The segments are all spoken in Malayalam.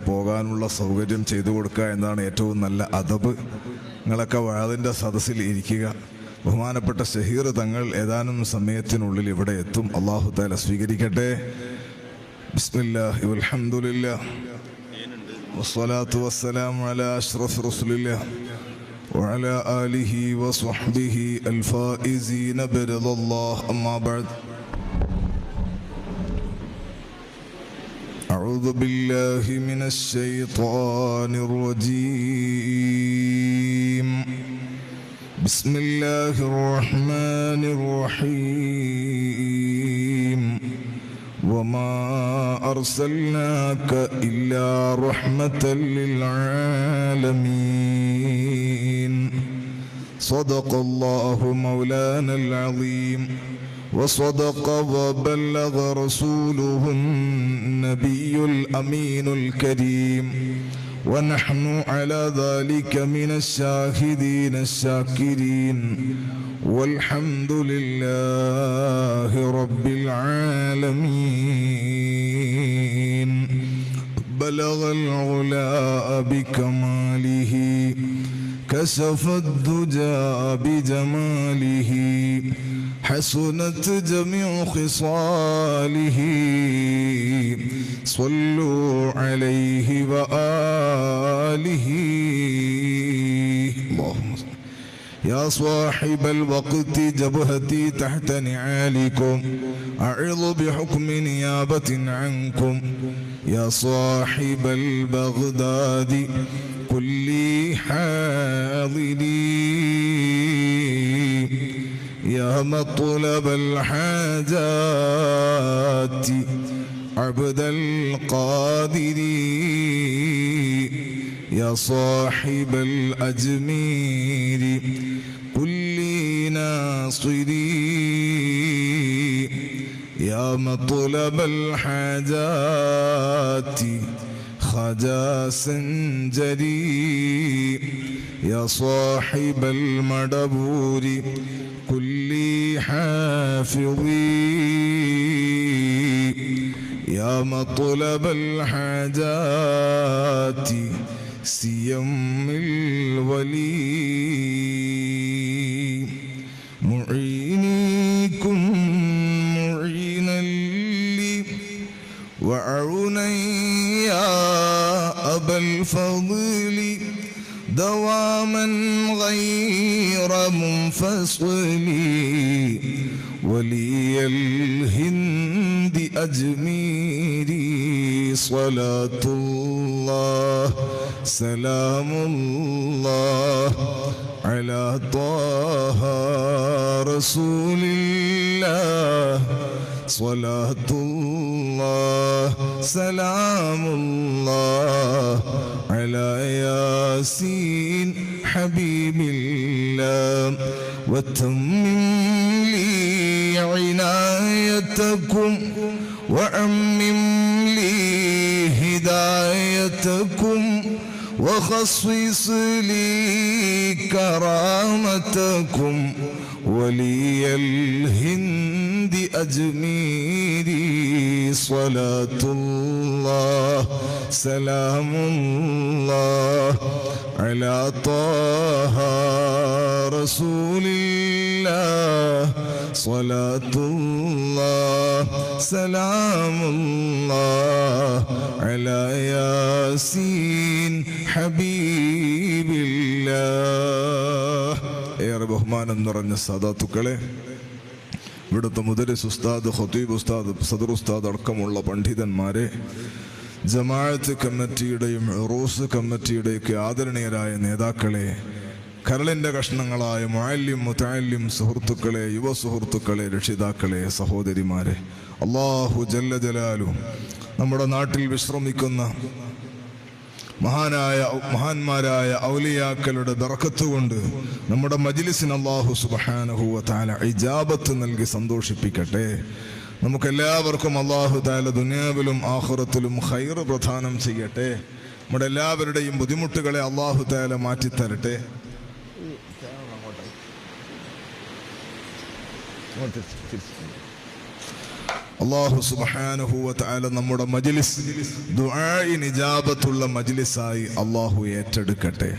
പോകാനുള്ള സൗകര്യം ചെയ്തു കൊടുക്കുക എന്നതാണ് ഏറ്റവും നല്ല അദബ്. നിങ്ങളൊക്കെ വഅദിൻ്റെ സദസ്സിൽ ഇരിക്കുക. ബഹുമാനപ്പെട്ട ഷഹീർ തങ്ങൾ ഏതാനും സമയത്തിനുള്ളിൽ ഇവിടെ എത്തും. അല്ലാഹു തആല സ്വീകരിക്കട്ടെ. ബിസ്മില്ലാഹി വൽഹംദുലില്ലാഹ് വസ്സലാത്തു വസ്സലാമു അലാ അഷ്റഫി റസൂലില്ലാഹ് വഅലാ ആലിഹി വസ്വഹ്ബിഹി അൽഫായിസീന ബിറിദല്ലാഹ്. അമ്മാ ബഅദ്. أعوذ بالله من الشيطان الرجيم. بسم الله الرحمن الرحيم. وما أرسلناك إلا رحمة للعالمين. صدق الله مولانا العظيم وصدق وبلغ رسوله النبي الأمين الكريم ونحن على ذلك من الشاهدين الشاكرين والحمد لله رب العالمين. بلغ العلا بكماله كشف الدجى بجماله حسنت جميع خصاله صلوا عليه وآله. اللهم يا صاحب الوقت جبهتي تحت نعالكم أعظ بحكم نيابة عنكم. يا صاحب البغداد كل حاضري يا مطلب الحاجات عبد القادر. يا صاحب الأجمير كل ناصري يا مطلب الحاجات خجا سنجري. يا صاحب المدبور كل حافظي يا مطلب الحاجات سيم الولي. معينيكم معينا لي وعوني يا أبا الفضل دواما غير منفصل. ولي الهند أجميري صلاة الله سلام الله على طه رسول الله. صلاة الله سلام الله على ياسين حبيب الله. وتمم لي عنايتكم وعمم لي هدايتكم وخصص لي كرامتكم. ولي الهند أجميري صلاة الله سلام الله على طه رسول الله. صلاة الله سلام الله على ياسين حبيب الله. ഏറെ ബഹുമാനം നിറഞ്ഞ സാദാത്തുക്കളെ, ഇവിടുത്തെ മുദരിസ് ഉസ്താദ്, ഖതീബ് ഉസ്താദ്, സദർ ഉസ്താദ് അടക്കമുള്ള പണ്ഡിതന്മാരെ, ജമാഅത്ത് കമ്മിറ്റിയുടെയും ഉറൂസ് കമ്മിറ്റിയുടെയൊക്കെ ആദരണീയരായ നേതാക്കളെ, കരളിൻ്റെ കഷ്ണങ്ങളായ മുഅല്ലിം മുതഅല്ലിം സുഹൃത്തുക്കളെ, യുവ സുഹൃത്തുക്കളെ, രക്ഷിതാക്കളെ, സഹോദരിമാരെ, അല്ലാഹു ജല്ല ജലാലു നമ്മുടെ നാട്ടിൽ വിശ്രമിക്കുന്ന മഹാന്മാരായ ഔലിയാക്കളുടെ ബർക്കത്ത് കൊണ്ട് നമ്മുടെ മജ്ലിസിന് അല്ലാഹു സുബ്ഹാനഹു വ തആല ഇജാബത്ത് നൽകി സന്തോഷിപ്പിക്കട്ടെ. നമുക്കെല്ലാവർക്കും അല്ലാഹു തആല ദുനിയാവിലും ആഖിറത്തിലും ഖൈർ പ്രദാനം ചെയ്യട്ടെ. നമ്മുടെ എല്ലാവരുടെയും ബുദ്ധിമുട്ടുകളെ അല്ലാഹു തആല മാറ്റിത്തരട്ടെ. അല്ലാഹു സുബ്ഹാനഹു വ തആല നമ്മുടെ മജ്ലിസ് ദുആഇന് ഇജാബത്തുള്ള മജ്ലിസായി അല്ലാഹു ഏറ്റെടുക്കട്ടെ.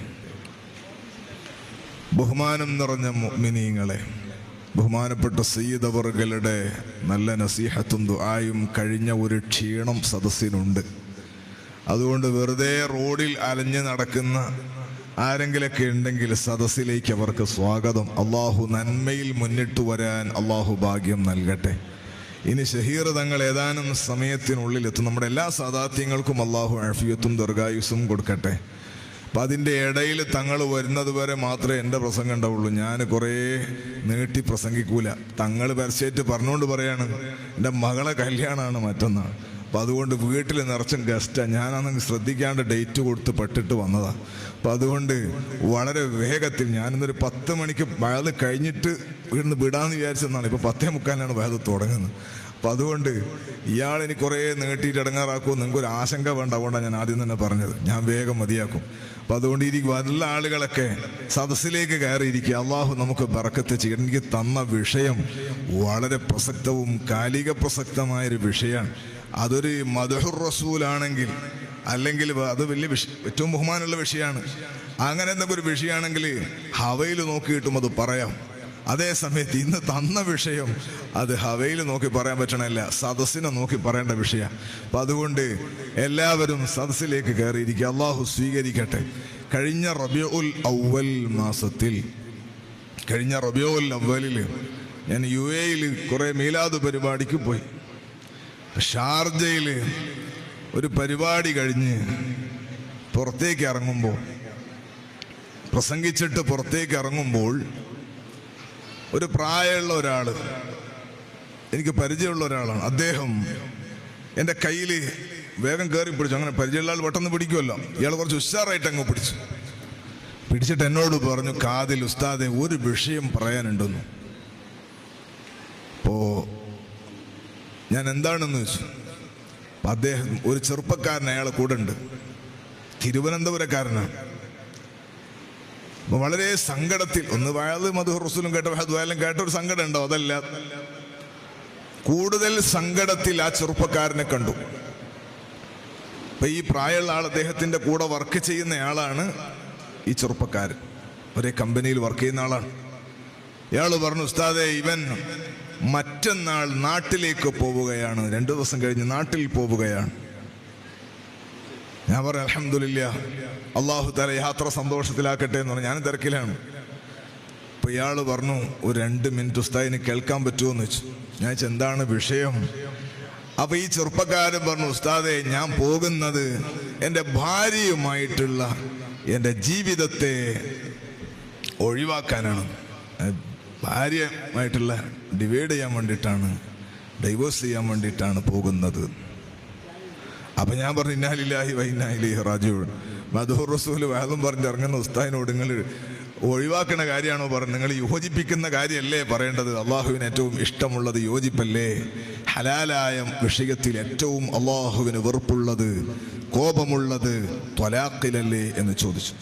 ബഹുമാനം നിറഞ്ഞ മുഅ്മിനീങ്ങളെ, ബഹുമാനപ്പെട്ട സയ്യിദ് അവറുകളുടെ നല്ല നസീഹത്തും ദുആയും കഴിഞ്ഞ ഒരു ക്ഷീണം സദസ്സിനുണ്ട്. അതുകൊണ്ട് വെറുതെ റോഡിൽ അലഞ്ഞ് നടക്കുന്ന ആരെങ്കിലൊക്കെ ഉണ്ടെങ്കിൽ സദസ്സിലേക്ക് അവർക്ക് സ്വാഗതം. അള്ളാഹു നന്മയിൽ മുന്നിട്ട് വരാൻ അള്ളാഹു ഭാഗ്യം നൽകട്ടെ. ഇനി ഷഹീർ തങ്ങൾ ഏതാനും സമയത്തിനുള്ളിൽ എത്തും. നമ്മുടെ എല്ലാ സാദാത്യങ്ങൾക്കും അള്ളാഹു ആഫിയത്തും ദീർഘായുസ്സും കൊടുക്കട്ടെ. അപ്പം അതിൻ്റെ ഇടയിൽ തങ്ങൾ വരുന്നത് വരെ മാത്രമേ എൻ്റെ പ്രസംഗം ഉണ്ടാവുള്ളൂ. ഞാൻ കുറേ നീട്ടി പ്രസംഗിക്കൂല. തങ്ങൾ പരസ്യമായിട്ട് പറഞ്ഞുകൊണ്ട് പറയാണ് എൻ്റെ മകളെ കല്യാണമാണ് മറ്റന്നാൾ. അപ്പം അതുകൊണ്ട് വീട്ടിൽ നിറച്ചും ഗസ്റ്റാണ്. ഞാനാണെങ്കിൽ ശ്രദ്ധിക്കാണ്ട് ഡേറ്റ് കൊടുത്ത് പെട്ടിട്ട് വന്നതാണ്. അപ്പം അതുകൊണ്ട് വളരെ വേഗത്തിൽ ഞാനിന്നൊരു 10 മണിക്ക് വയത് കഴിഞ്ഞിട്ട് വീടിന് വിടാമെന്ന് വിചാരിച്ചെന്നാണ്. ഇപ്പോൾ 10:45 വയത് തുടങ്ങുന്നത്. അപ്പം അതുകൊണ്ട് ഇയാൾ എനിക്ക് കുറേ നീട്ടിയിട്ട് ഇടങ്ങാറാക്കുമോ നിങ്ങൾക്കൊരു ആശങ്ക വേണ്ട. അതുകൊണ്ടാണ് ഞാൻ ആദ്യം തന്നെ പറഞ്ഞത് ഞാൻ വേഗം മതിയാക്കും. അപ്പം അതുകൊണ്ട് നല്ല ആളുകളൊക്കെ സദസ്സിലേക്ക് കയറിയിരിക്കുക. അള്ളാഹു നമുക്ക് ബറക്കത്ത് ചെയ്യണം. എനിക്ക് തന്ന വിഷയം വളരെ പ്രസക്തവും കാലിക പ്രസക്തമായൊരു വിഷയമാണ്. അതൊരു മദ്ഹുർ റസൂലാണെങ്കിൽ അല്ലെങ്കിൽ അത് വലിയ ഏറ്റവും ബഹുമാനമുള്ള വിഷയമാണ്. അങ്ങനെ എന്തെങ്കിലും ഒരു വിഷയമാണെങ്കിൽ ഹവയിൽ നോക്കിയിട്ടും അത് പറയാം. അതേ സമയത്ത് ഇന്ന് തന്ന വിഷയം അത് ഹവയിൽ നോക്കി പറയാൻ പറ്റണമല്ല, സദസ്സിനെ നോക്കി പറയേണ്ട വിഷയമാണ്. അപ്പം അതുകൊണ്ട് എല്ലാവരും സദസ്സിലേക്ക് കയറിയിരിക്കുക. അള്ളാഹു സ്വീകരിക്കട്ടെ. കഴിഞ്ഞ റബീഉൽ അവ്വൽ മാസത്തിൽ, കഴിഞ്ഞ റബീഉൽ അവ്വലിൽ ഞാൻ UAE കുറേ മീലാദ് പരിപാടിക്ക് പോയി. ഷാർജയിൽ ഒരു പരിപാടി കഴിഞ്ഞ് പുറത്തേക്ക് ഇറങ്ങുമ്പോൾ, പ്രസംഗിച്ചിട്ട് പുറത്തേക്ക് ഇറങ്ങുമ്പോൾ ഒരു പ്രായമുള്ള ഒരാൾ, എനിക്ക് പരിചയമുള്ള ഒരാളാണ്. അദ്ദേഹം എൻ്റെ കയ്യിൽ വേഗം കയറി പിടിച്ചു. അങ്ങനെ പരിചയമുള്ള ആൾ പെട്ടെന്ന് പിടിക്കുമല്ലോ. ഇയാൾ കുറച്ച് ഉഷാറായിട്ട് അങ്ങ് പിടിച്ചിട്ട് എന്നോട് പറഞ്ഞു, കാതിൽ ഉസ്താദെ ഒരു വിഷയം പറയാനുണ്ടെന്നു. അപ്പോൾ ഞാൻ എന്താണെന്ന് വെച്ചു. അദ്ദേഹം ഒരു ചെറുപ്പക്കാരൻ അയാളെ കൂടെ ഉണ്ട്, തിരുവനന്തപുരക്കാരനാണ്. വളരെ സങ്കടത്തിൽ, ഒന്ന് വയത് മദ്ഹുർ റസൂലും കേട്ട വയലും കേട്ട ഒരു സങ്കടം ഉണ്ടോ, അതല്ല, കൂടുതൽ സങ്കടത്തിൽ ആ ചെറുപ്പക്കാരനെ കണ്ടു. അപ്പൊ ഈ പ്രായമുള്ള ആൾ അദ്ദേഹത്തിന്റെ കൂടെ വർക്ക് ചെയ്യുന്ന ആളാണ് ഈ ചെറുപ്പക്കാരൻ. ഒരേ കമ്പനിയിൽ വർക്ക് ചെയ്യുന്ന ആളാണ്. ഇയാൾ പറഞ്ഞു, ഉസ്താദെ ഇവൻ മറ്റന്നാൾ നാട്ടിലേക്ക് പോവുകയാണ്, 2 ദിവസം കഴിഞ്ഞ് നാട്ടിൽ പോവുകയാണ്. ഞാൻ പറഞ്ഞു അൽഹംദുലില്ലാഹ്, അള്ളാഹു തആല യാത്ര സന്തോഷത്തിലാക്കട്ടെ എന്ന് പറഞ്ഞു. ഞാൻ തിരക്കിലാണ്. അപ്പൊ ഇയാൾ പറഞ്ഞു, ഒരു 2 മിനിറ്റ് ഉസ്താദിന് കേൾക്കാൻ പറ്റുമോ എന്ന് വെച്ചു. ഞാൻ വെച്ചു എന്താണ് വിഷയം? അപ്പൊ ഈ ചെറുപ്പക്കാരൻ പറഞ്ഞു, ഉസ്താദെ ഞാൻ പോകുന്നത് എൻ്റെ ഭാര്യയുമായിട്ടുള്ള എൻ്റെ ജീവിതത്തെ ഒഴിവാക്കാനാണ്. ഭാര്യയുമായിട്ടുള്ള ഡിവൈഡ് ചെയ്യാൻ വേണ്ടിയിട്ടാണ്, ഡൈവേഴ്സ് ചെയ്യാൻ വേണ്ടിയിട്ടാണ് പോകുന്നത്. അപ്പം ഞാൻ പറഞ്ഞു, ഇന്നാ ലില്ലാഹി വ ഇന്നാ ഇലൈഹി റാജിഊൻ. മദ്ഹൂർ റസൂൽ വഅദും പറഞ്ഞ് ഇറങ്ങുന്ന ഉസ്താദിനോട് നിങ്ങൾ ഒഴിവാക്കുന്ന കാര്യമാണോ പറഞ്ഞത്? നിങ്ങൾ യോജിപ്പിക്കുന്ന കാര്യമല്ലേ പറയേണ്ടത്? അള്ളാഹുവിന് ഏറ്റവും ഇഷ്ടമുള്ളത് യോജിപ്പല്ലേ? ഹലാലായ വിഷയത്തിൽ ഏറ്റവും അള്ളാഹുവിന് വെറുപ്പുള്ളത്, കോപമുള്ളത് ത്വലാഖിലല്ലേ എന്ന് ചോദിച്ചു.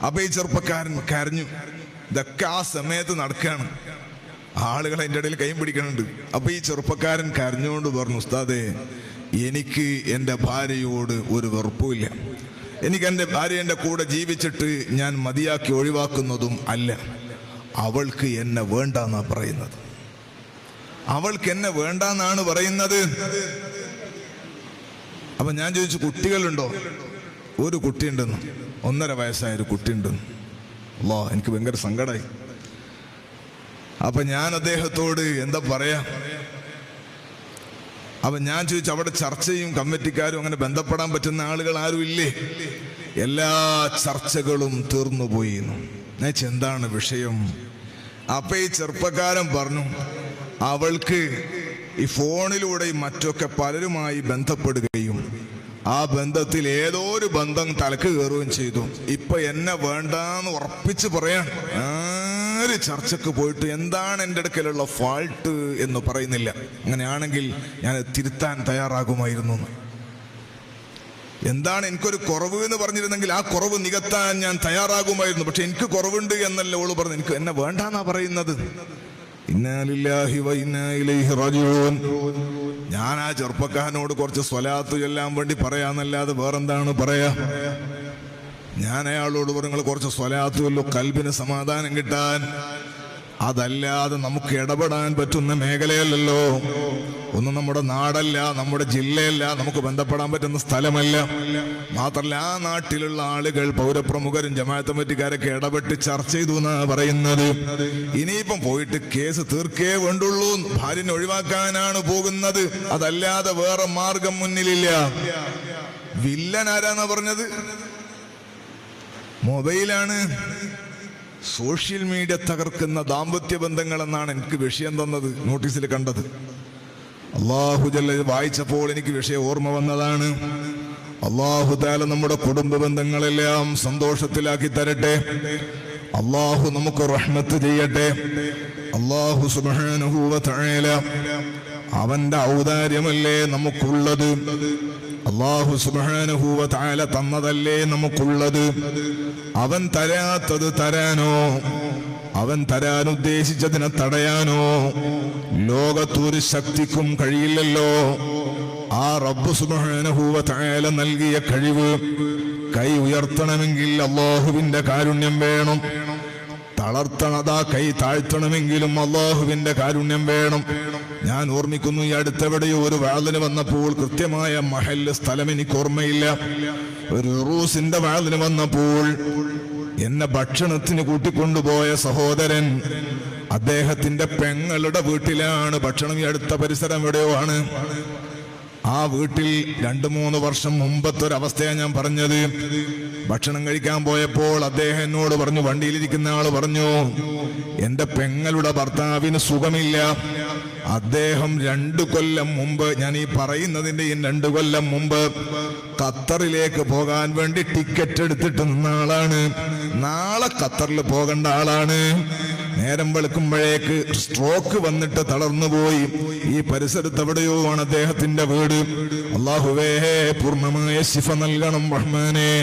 അപ്പം ഈ ചെറുപ്പക്കാരൻ കരഞ്ഞു. ഇതൊക്കെ ആ സമയത്ത് നടക്കുകയാണ്. ആളുകൾ അതിൻ്റെ ഇടയിൽ കൈയും പിടിക്കുന്നുണ്ട്. അപ്പൊ ഈ ചെറുപ്പക്കാരൻ കരഞ്ഞുകൊണ്ട് പറഞ്ഞു, ഉസ്താദേ എനിക്ക് എൻ്റെ ഭാര്യയോട് ഒരു വെറുപ്പുമില്ല. എനിക്ക് എൻ്റെ ഭാര്യ എൻ്റെ കൂടെ ജീവിച്ചിട്ട് ഞാൻ മതിയാക്കി ഒഴിവാക്കുന്നതും അല്ല. അവൾക്ക് എന്നെ വേണ്ടെന്നാണ് പറയുന്നത്. അവൾക്ക് എന്നെ വേണ്ടെന്നാണ് പറയുന്നത്. അപ്പൊ ഞാൻ ചോദിച്ചു, കുട്ടികളുണ്ടോ? ഒരു കുട്ടിയുണ്ടെന്ന്, 1.5 വയസ്സായൊരു കുട്ടിയുണ്ടെന്ന്. അല്ലാ, എനിക്ക് ഭയങ്കര സങ്കടമായി. അപ്പൊ ഞാൻ അദ്ദേഹത്തോട് എന്താ പറയാ? അപ്പൊ ഞാൻ ചോദിച്ചു, അവിടെ ചർച്ചയും കമ്മിറ്റിക്കാരും അങ്ങനെ ബന്ധപ്പെടാൻ പറ്റുന്ന ആളുകൾ ആരും ഇല്ലേ? എല്ലാ ചർച്ചകളും തീർന്നുപോയി. ഞാൻ എന്താണ് വിഷയം? അപ്പൊ ഈ ചെറുപ്പക്കാരൻ പറഞ്ഞു, അവൾക്ക് ഈ ഫോണിലൂടെയും മറ്റൊക്കെ പലരുമായി ബന്ധപ്പെടുകയും ആ ബന്ധത്തിൽ ഏതോ ഒരു ബന്ധം തലക്ക് കയറുകയും ചെയ്തു. ഇപ്പൊ എന്നെ വേണ്ടാന്ന് ഉറപ്പിച്ച് പറയാൻ ആര് ചർച്ചക്ക് പോയിട്ട് എന്താണ് എൻ്റെ അടുക്കലുള്ള ഫാൾട്ട് എന്ന് പറയുന്നില്ല. അങ്ങനെയാണെങ്കിൽ ഞാൻ തിരുത്താൻ തയ്യാറാകുമായിരുന്നു. എന്താണ് എനിക്കൊരു കുറവ് എന്ന് പറഞ്ഞിരുന്നെങ്കിൽ ആ കുറവ് നികത്താൻ ഞാൻ തയ്യാറാകുമായിരുന്നു. പക്ഷെ എനിക്ക് കുറവുണ്ട് എന്നല്ല ഓള് പറഞ്ഞു. എനിക്ക് എന്നെ വേണ്ടാന്നാ പറയുന്നത്. ഇന്നാ ലില്ലാഹി വ ഇന്നാ ഇലൈഹി റാജിഊൻ. ഞാൻ ആ ചെറുപ്പക്കാരനോട് കുറച്ച് സ്വലാത്ത് ചൊല്ലാൻ വേണ്ടി പറയാന്നല്ലാതെ വേറെന്താണ് പറയാ? ഞാൻ അയാളോട് പറഞ്ഞു കുറച്ച് സ്വലാത്ത് ചൊല്ലു, കൽബിന് സമാധാനം കിട്ടാൻ. അതല്ലാതെ നമുക്ക് ഇടപെടാൻ പറ്റുന്ന മേഖലയല്ലല്ലോ. ഒന്നും നമ്മുടെ നാടല്ല, നമ്മുടെ ജില്ലയല്ല, നമുക്ക് ബന്ധപ്പെടാൻ പറ്റുന്ന സ്ഥലമല്ല. മാത്രല്ല ആ നാട്ടിലുള്ള ആളുകൾ, പൗരപ്രമുഖരും ജമാഅത്ത് കമ്മിറ്റിക്കാരൊക്കെ ഇടപെട്ട് ചർച്ച ചെയ്തു എന്നാ പറയുന്നത്. ഇനിയിപ്പം പോയിട്ട് കേസ് തീർക്കേ വേണ്ടുള്ളൂ, ഭാര്യനെ ഒഴിവാക്കാനാണ് പോകുന്നത്. അതല്ലാതെ വേറെ മാർഗം മുന്നിലില്ല. വില്ലൻ ആരാന്നാ പറഞ്ഞത്? മൊബൈലാണ്. സോഷ്യൽ മീഡിയ തകർക്കുന്ന ദാമ്പത്യ ബന്ധങ്ങൾ എന്നാണ് എനിക്ക് വിഷയം തന്നത്, നോട്ടീസിൽ കണ്ടത്. അല്ലാഹു ജല്ല വായിച്ചപ്പോൾ എനിക്ക് വിഷയം ഓർമ്മ വന്നതാണ്. അല്ലാഹു തആല നമ്മുടെ കുടുംബ ബന്ധങ്ങളെല്ലാം സന്തോഷത്തിലാക്കി തരട്ടെ. അല്ലാഹു നമുക്ക് റഹ്മത്ത് ചെയ്യട്ടെ. അല്ലാഹു സുബ്ഹാനഹു വ തആല അവന്റെ ഔദാര്യമല്ലേ നമുക്കുള്ളത്. അല്ലാഹു സുബ്ഹാനഹു വ തആല തന്നതല്ലേ നമുക്കുള്ളത്. അവൻ തരാത്തത് തരാനോ അവൻ തരാൻ ഉദ്ദേശിച്ചതിനെ തടയാനോ ലോകത്തൊരു ശക്തിക്കും കഴിയില്ലല്ലോ. ആ റബ്ബ് സുബ്ഹാനഹു വ തആല നൽകിയ കഴിവ് കൈ ഉയർത്തണമെങ്കിൽ അല്ലാഹുവിന്റെ കാരുണ്യം വേണം. തളർത്തണതാ കൈ താഴ്ത്തണമെങ്കിലും അല്ലാഹുവിന്റെ കാരുണ്യം വേണം. ഞാൻ ഓർമ്മിക്കുന്നു, ഈ അടുത്തെവിടെയോ ഒരു വാളിന് വന്നപ്പോൾ, കൃത്യമായ മഹല്ല് സ്ഥലം എനിക്ക് ഓർമ്മയില്ല, ഒരു റൂസിന്റെ വാളിന് വന്നപ്പോൾ എന്നെ ഭക്ഷണത്തിന് കൂട്ടിക്കൊണ്ടുപോയ സഹോദരൻ, അദ്ദേഹത്തിന്റെ പെങ്ങളുടെ വീട്ടിലാണ് ഭക്ഷണം. ഈ അടുത്ത പരിസരം എവിടെയോ ആണ്. ആ വീട്ടിൽ 2-3 വർഷം മുമ്പത്തൊരവസ്ഥയാണ് ഞാൻ പറഞ്ഞത്. ഭക്ഷണം കഴിക്കാൻ പോയപ്പോൾ അദ്ദേഹം എന്നോട് പറഞ്ഞു, വണ്ടിയിലിരിക്കുന്ന ആള് പറഞ്ഞു, എന്റെ പെങ്ങളുടെ ഭർത്താവിന് സുഖമില്ല. അദ്ദേഹം 2 കൊല്ലം മുമ്പ്, ഞാൻ ഈ പറയുന്നതിന്റെ 2 കൊല്ലം മുമ്പ് ഖത്തറിലേക്ക് പോകാൻ വേണ്ടി ടിക്കറ്റ് എടുത്തിട്ട് നിന്ന ആളാണ്. നാളെ ഖത്തറിൽ പോകേണ്ട ആളാണ്. നേരം വെളുക്കുമ്പോഴേക്ക് സ്ട്രോക്ക് വന്നിട്ട് തളർന്നുപോയി. ഈ പരിസരത്ത് എവിടെയോ ആണ് അദ്ദേഹത്തിന്റെ വീട്. അല്ലാഹുവേ, പൂർണ്ണമായ ശിഫ നൽകണം റഹ്മാനെ.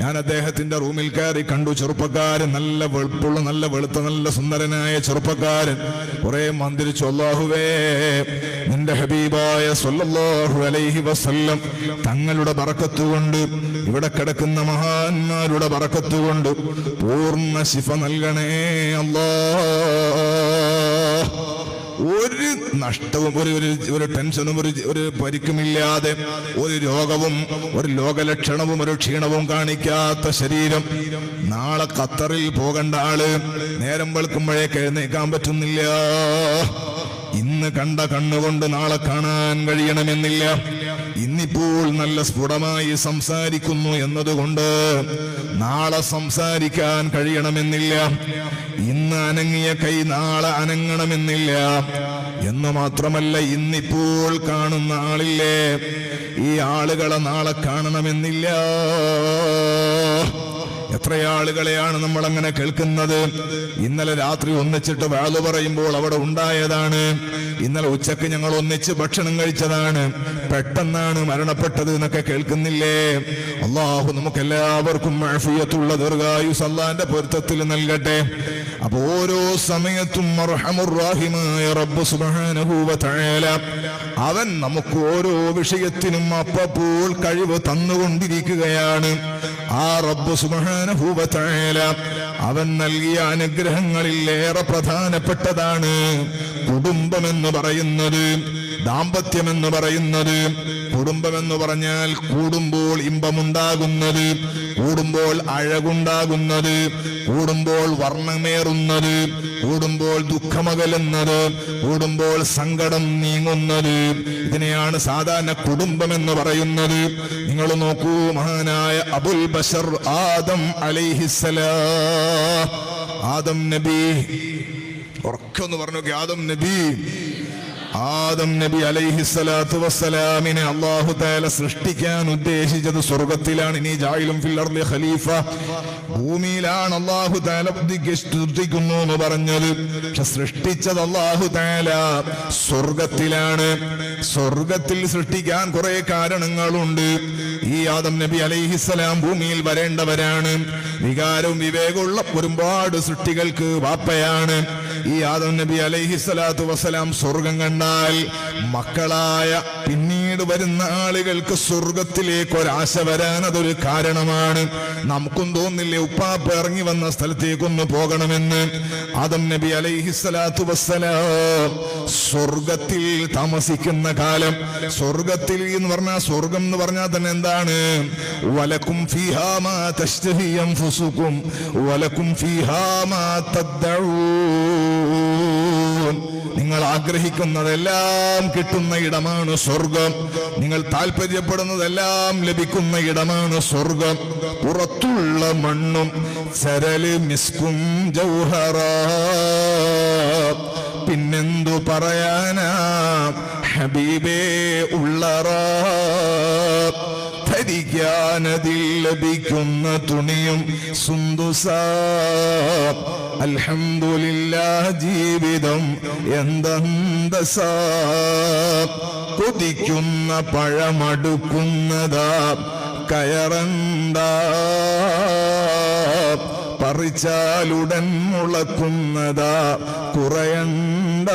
ഞാൻ അദ്ദേഹത്തിന്റെ റൂമിൽ കയറി കണ്ടു. ചെറുപ്പക്കാരൻ, നല്ല വെളുപ്പുള്ള, നല്ല വെളുത്ത, നല്ല സുന്ദരനായ ചെറുപ്പക്കാരൻ. കുറെ മന്ത്രിച്ചു, അല്ലാഹുവേ, നിന്റെ ഹബീബായ സ്വല്ലല്ലാഹു അലൈഹി വസല്ലം തങ്ങളുടെ ബറക്കത്ത് കൊണ്ട്, ഇവിടെ കിടക്കുന്ന മഹാന്മാരുടെ ബറക്കത്ത് കൊണ്ട് പൂർണ്ണ ശിഫ നൽകണേ അല്ലാഹ്. ഒരു നഷ്ടവും ഒരു ടെൻഷനും ഒരു പരിക്കുമില്ലാതെ, ഒരു രോഗവും ഒരു രോഗലക്ഷണവും ഒരു ക്ഷീണവും കാണിക്കാത്ത ശരീരം. നാളെ ഖത്തറിൽ പോകേണ്ട ആള് നേരം വെളുക്കുമ്പോഴേക്ക് എഴുന്നേക്കാൻ പറ്റുന്നില്ല. ഇന്ന് കണ്ട കണ്ണുകൊണ്ട് നാളെ കാണാൻ കഴിയണമെന്നില്ല. ഇന്നിപ്പോൾ നല്ല സ്ഫുടമായി സംസാരിക്കുന്നു എന്നതുകൊണ്ട് നാളെ സംസാരിക്കാൻ കഴിയണമെന്നില്ല. ഇന്ന് അനങ്ങിയ കൈ നാളെ അനങ്ങണമെന്നില്ല. എന്ന് മാത്രമല്ല, ഇന്നിപ്പോൾ കാണുന്ന ആളില്ലേ, ഈ ആളുകളെ നാളെ കാണണമെന്നില്ല. എത്ര ആളുകളെയാണ് നമ്മൾ അങ്ങനെ കേൾക്കുന്നത്. ഇന്നലെ രാത്രി ഒന്നിച്ചിട്ട് വാള് പറയുമ്പോൾ അവിടെ ഉണ്ടായതാണ്. ഇന്നലെ ഉച്ചക്ക് ഞങ്ങൾ ഒന്നിച്ച് ഭക്ഷണം കഴിച്ചതാണ്, പെട്ടെന്നാണ് മരണപ്പെട്ടത് എന്നൊക്കെ കേൾക്കുന്നില്ലേ. അല്ലാഹു നമുക്ക് എല്ലാവർക്കും ആഫിയത്തുള്ള ദീർഘായുസ് അല്ലാഹുവിന്റെ പൊരുത്തത്തിൽ നൽകട്ടെ. അപ്പൊ ഓരോ സമയത്തും അർഹമുർ റഹീമായ റബ്ബ് സുബ്ഹാനഹു വ തആല അവൻ നമുക്ക് ഓരോ വിഷയത്തിനും അപ്പോൾ കഴിവ് തന്നുകൊണ്ടിരിക്കുകയാണ്. ആ റബ്ബ് സുബ്ഹാനഹു വ തആല അവൻ നൽകിയ അനുഗ്രഹങ്ങളിൽ ഏറെ പ്രധാനപ്പെട്ടതാണ് കുടുംബമെന്ന് പറയുന്നത്, ദാമ്പത്യമെന്ന് പറയുന്നത്. കുടുംബമെന്ന് പറഞ്ഞാൽ കൂടുമ്പോൾ ഇമ്പമുണ്ടാകുന്നത്, കൂടുമ്പോൾ അഴകുണ്ടാകുന്നത്, കൂടുമ്പോൾ വർണ്ണമേറുന്നത്, കൂടുമ്പോൾ ദുഃഖമകലുന്നത്, കൂടുമ്പോൾ സങ്കടം നീങ്ങുന്നത്. ഇതിനെയാണ് സാധാരണ കുടുംബമെന്ന് പറയുന്നത്. നിങ്ങൾ നോക്കൂ, മഹാനായ അബുൽ ബശർ ആദം അലൈഹിസ്സലാം, ആദം നബി, ഉറക്കൊന്ന് പറഞ്ഞു, ആദം നബി അലൈഹിസ്സലാത്തു വസ്സലാമിനെ അല്ലാഹു തആല സൃഷ്ടിക്കാൻ ഉദ്ദേശിച്ചത് സ്വർഗത്തിലാണ്. ഇനി ജായിലും ഫിൽ അർളി ഖലീഫ, ഭൂമിയിലാണ് അല്ലാഹു തആല സൃഷ്ടിക്കുന്നു എന്ന് പറഞ്ഞത്. പക്ഷെ സൃഷ്ടിച്ചത് അല്ലാഹു തആല സ്വർഗത്തിലാണ്. സ്വർഗത്തിൽ സൃഷ്ടിക്കാൻ കുറെ കാരണങ്ങളുണ്ട്. ഈ ആദം നബി അലൈഹിസ്സലാം ഭൂമിയിൽ വരേണ്ടവരാണ്. വികാരവും വിവേകമുള്ള ഒരുപാട് സൃഷ്ടികൾക്ക് വാപ്പയാണ്. ഈ ആദം നബി അലൈഹിസ്സലാത്തു വസ്സലാം സ്വർഗം കണ്ടാൽ മക്കളായ പിന്നീട് വരുന്ന ആളുകൾക്ക് സ്വർഗത്തിലേക്ക് ഒരാശ വരാൻ അതൊരു കാരണമാണ്. നമുക്കും തോന്നില്ലേ ഉപ്പാപ്പ ഇറങ്ങി വന്ന സ്ഥലത്തേക്കൊന്ന് പോകണമെന്ന്. ആദം നബി അലൈഹിസ്സലാത്തു വസ്സലാം സ്വർഗത്തിൽ താമസിക്കുന്ന കാലം, സ്വർഗത്തിൽ എന്ന് പറഞ്ഞാൽ സ്വർഗം എന്ന് പറഞ്ഞാൽ തന്നെ എന്താണ്? വലക്കും ഫീഹാ മാ തശ്തഹി അൻഫുസുകും വലക്കും ഫീഹാ മാ തദ്ദഊൻ. നിങ്ങൾ ആഗ്രഹിക്കുന്നതെല്ലാം കിട്ടുന്ന ഇടമാണ് സ്വർഗം. നിങ്ങൾ താല്പര്യപ്പെടുന്നതെല്ലാം ലഭിക്കുന്ന ഇടമാണ് സ്വർഗം. പുറത്തുള്ള മണ്ണും ചരല് മിസ്കും ജൗഹറ, പിന്നെന്തു പറയാനാ ഹബീബേ ഉള്ളറ. ധരിക്കാനതിൽ ലഭിക്കുന്ന തുണിയും സുന്ദുസ. അൽഹംദുലില്ലാഹ് ജീവിതം എന്തന്തസ. കൊതിക്കുന്ന പഴമടുക്കുന്നതാ കയറണ്ട, പറിച്ചാലുടൻ മുളക്കുന്നതാ കുറയണ്ട.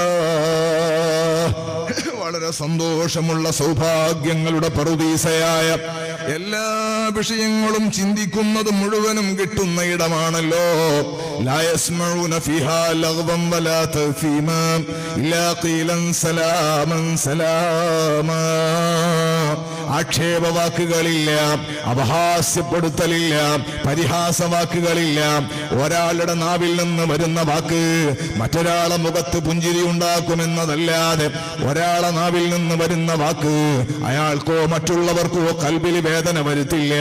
വളരെ സന്തോഷമുള്ള സൗഭാഗ്യങ്ങളുടെ പറുദീസയായ എല്ലാ വിഷയങ്ങളും ചിന്തിക്കുന്നത് മുഴുവനും കിട്ടുന്ന ഇടമാണല്ലോ. ലാ യസ്മഊന ഫീഹാ ലഗ്വൻ വലാ തഅ്സീമാ ഇല്ലാ ഖീലൻ സലാമൻ സലാമാ. ആക്ഷേപവാക്കുകളില്ല, അപഹാസ്യപ്പെടുത്തലില്ല, പരിഹാസവാക്കുകളില്ല. ഒരാളുടെ നാവിൽ നിന്ന് വരുന്ന വാക്ക് മറ്റൊരാളെ മുഖത്ത് പുഞ്ചിരി ഉണ്ടാക്കുമെന്നതല്ലാതെ ഒരാളെ നാവിൽ നിന്ന് വരുന്ന വാക്ക് അയാൾക്കോ മറ്റുള്ളവർക്കോ കൽബിൽ വേദന വരുത്തില്ല.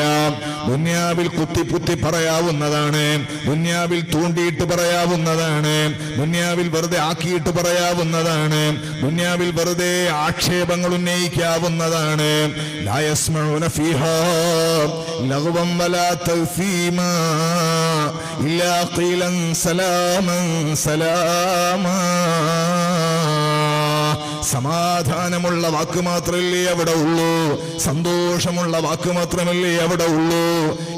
ദുനിയാവിൽ കുത്തിപ്പുത്തി പറയാവുന്നതാണ്, ദുനിയാവിൽ തൂണ്ടിയിട്ട് പറയാവുന്നതാണ്, ദുനിയാവിൽ വെറുതെ ആക്കിയിട്ട് പറയാവുന്നതാണ്, ദുനിയാവിൽ വെറുതെ ആക്ഷേപങ്ങൾ ഉന്നയിക്കാവുന്നതാണ്. ലാ യസ്മഊന ഫീഹാ ലഗ്വൻ വലാ തഅ്സീമാ ഇല്ലാ ഖീലൻ സലാമൻ സലാമാ. സമാധാനമുള്ള വാക്ക് മാത്രമല്ലേ അവിടെ ഉള്ളൂ, സന്തോഷമുള്ള വാക്ക് മാത്രമല്ലേ അവിടെ ഉള്ളൂ.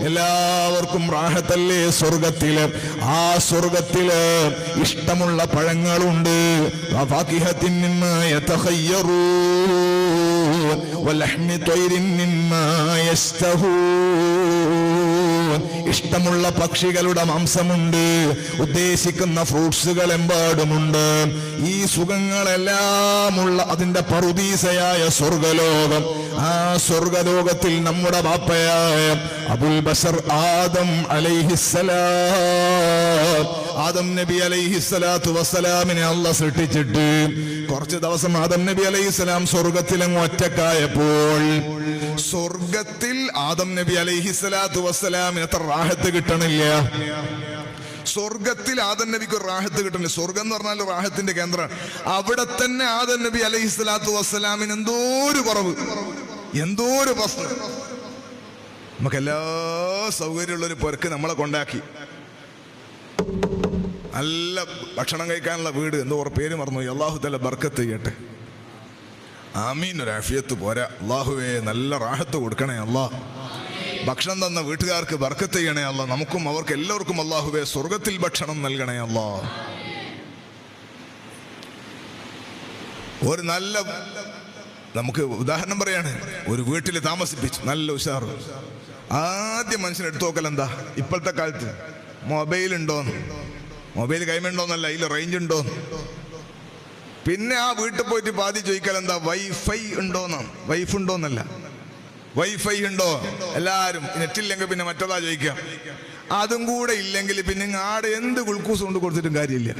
എല്ലാവർക്കും റാഹത്തല്ലേ സ്വർഗത്തില്. ആ സ്വർഗത്തില് ഇഷ്ടമുള്ള പഴങ്ങളുണ്ട്. ഫാകിഹത്തിൻ മിമ്മാ യതഖയ്യറൂൻ വലഹ്മി ത്വയ്രിൻ മിമ്മാ യസ്തഹൂൻ. ഇഷ്ടമുള്ള പക്ഷികളുടെ മാംസമുണ്ട്, ഉദ്ദേശിക്കുന്ന ഫ്രൂട്ട്സുകൾ എമ്പാടുമുണ്ട്. ഈ സുഖങ്ങളെല്ലാമുള്ള അതിന്റെ പറുദീസയായ സ്വർഗലോകം. ആ സ്വർഗലോകത്തിൽ നമ്മുടെ ബാപ്പയായ അബുൽ ബശർ ആദം അലൈഹിസ്സലാം, ആദം നബി അലൈഹിസ്സലാത്തു വസ്സലാമിനെ അള്ളാഹ് സൃഷ്ടിച്ചിട്ട് കുറച്ച് ദിവസം ആദം നബി അലൈഹിസ്സലാം സ്വർഗത്തിലങ്ങ് ഒറ്റക്കായപ്പോൾ സ്വർഗത്തിൽ ആദം നബി അലൈഹിസ്സലാത്തു വസ്സലാമിന് അത്ര റാഹത്ത് കിട്ടണില്ല. സ്വർഗത്തിൽ ആദം നബിക്ക് റാഹത്ത് കിട്ടണില്ല. സ്വർഗം എന്ന് പറഞ്ഞാൽ റാഹത്തിന്റെ കേന്ദ്രമാണ്. അവിടെ തന്നെ ആദം നബി അലൈഹിസ്സലാത്തു വസ്സലാമിന് എന്തോ ഒരു കുറവ്, എന്തോ ഒരു പ്രശ്നം. നമുക്ക് എല്ലാ സൗകര്യമുള്ളൊരു പൊരക്ക് നമ്മളെ കൊണ്ടാക്കി, നല്ല ഭക്ഷണം കഴിക്കാനുള്ള വീട്, എന്തോ പേര് മറന്നു, അല്ലാഹു തആല ബർക്കത്ത് ചെയ്യട്ടെ. ആമീൻ. ഒരു ആഫിയത്ത് പോരാ. അല്ലാഹുവേ നല്ല റാഹത്ത് കൊടുക്കണേ അല്ലാഹ്. ഭക്ഷണം തന്ന വീട്ടുകാർക്ക് ബർക്കത്ത് ചെയ്യണേ അല്ലാഹ്. നമുക്കും അവർക്ക് എല്ലാവർക്കും അല്ലാഹുവേ സ്വർഗത്തിൽ ഭക്ഷണം നൽകണേ അല്ലാഹ്. ഒരു നല്ല, നമുക്ക് ഉദാഹരണം പറയാണ്, ഒരു വീട്ടിൽ താമസിപ്പിച്ചു, നല്ല ഉഷാറ്. ആദ്യം മനുഷ്യൻ എടുത്തു നോക്കൽ എന്താ? ഇപ്പോഴത്തെ കാലത്ത് മൊബൈൽ ഉണ്ടോന്ന്, മൊബൈൽ കൈമുണ്ടോന്നല്ല, അതിൽ റേഞ്ച് ഉണ്ടോന്ന്. പിന്നെ ആ വീട്ടിൽ പോയിട്ട് പാതി ചോദിക്കൽ എന്താ? വൈഫൈ ഉണ്ടോന്നാണ്. വൈഫ് ഉണ്ടോന്നല്ല, വൈഫൈ ഉണ്ടോ. എല്ലാരും നെറ്റില്ലെങ്കിൽ പിന്നെ മറ്റൊരാ ചോദിക്കാം. അതും കൂടെ ഇല്ലെങ്കിൽ പിന്നെ ആടെ എന്ത് ഗ്ലൂക്കോസ് കൊണ്ട് കൊടുത്തിട്ടും കാര്യമില്ല.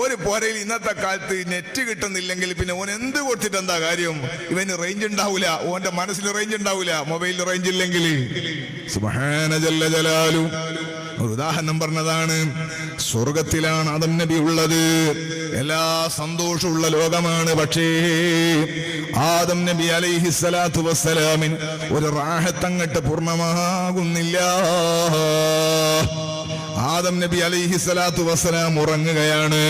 ഒരു പോരയിൽ ഇന്നത്തെ കാലത്ത് നെറ്റ് കിട്ടുന്നില്ലെങ്കിൽ പിന്നെ ഓൻ എന്ത് കൊടുത്തിട്ട് എന്താ കാര്യം? ഇവന് റേഞ്ച് ഉണ്ടാവൂല, ഓന്റെ മനസ്സിൽ റേഞ്ച് ഉണ്ടാവൂല, മൊബൈലിൽ റേഞ്ച് ഇല്ലെങ്കിൽ. സുബ്ഹാന ജല്ല ജലാലു. ഒരു ഉദാഹരണം പറഞ്ഞതാണ്. സ്വർഗത്തിലാണ് ആദം നബി ഉള്ളത്, എല്ലാ സന്തോഷമുള്ള ലോകമാണ്. പക്ഷേ ആദം നബി അലൈഹിസ്സലാത്തു വസ്സലാമിൻ ഒരു റാഹത്തങ്ങട്ട് പൂർണ്ണമാകുന്നില്ല. ആദം നബി അലൈഹിസ്സലാത്തു വസ്സലാം ഉറങ്ങുകയാണ്.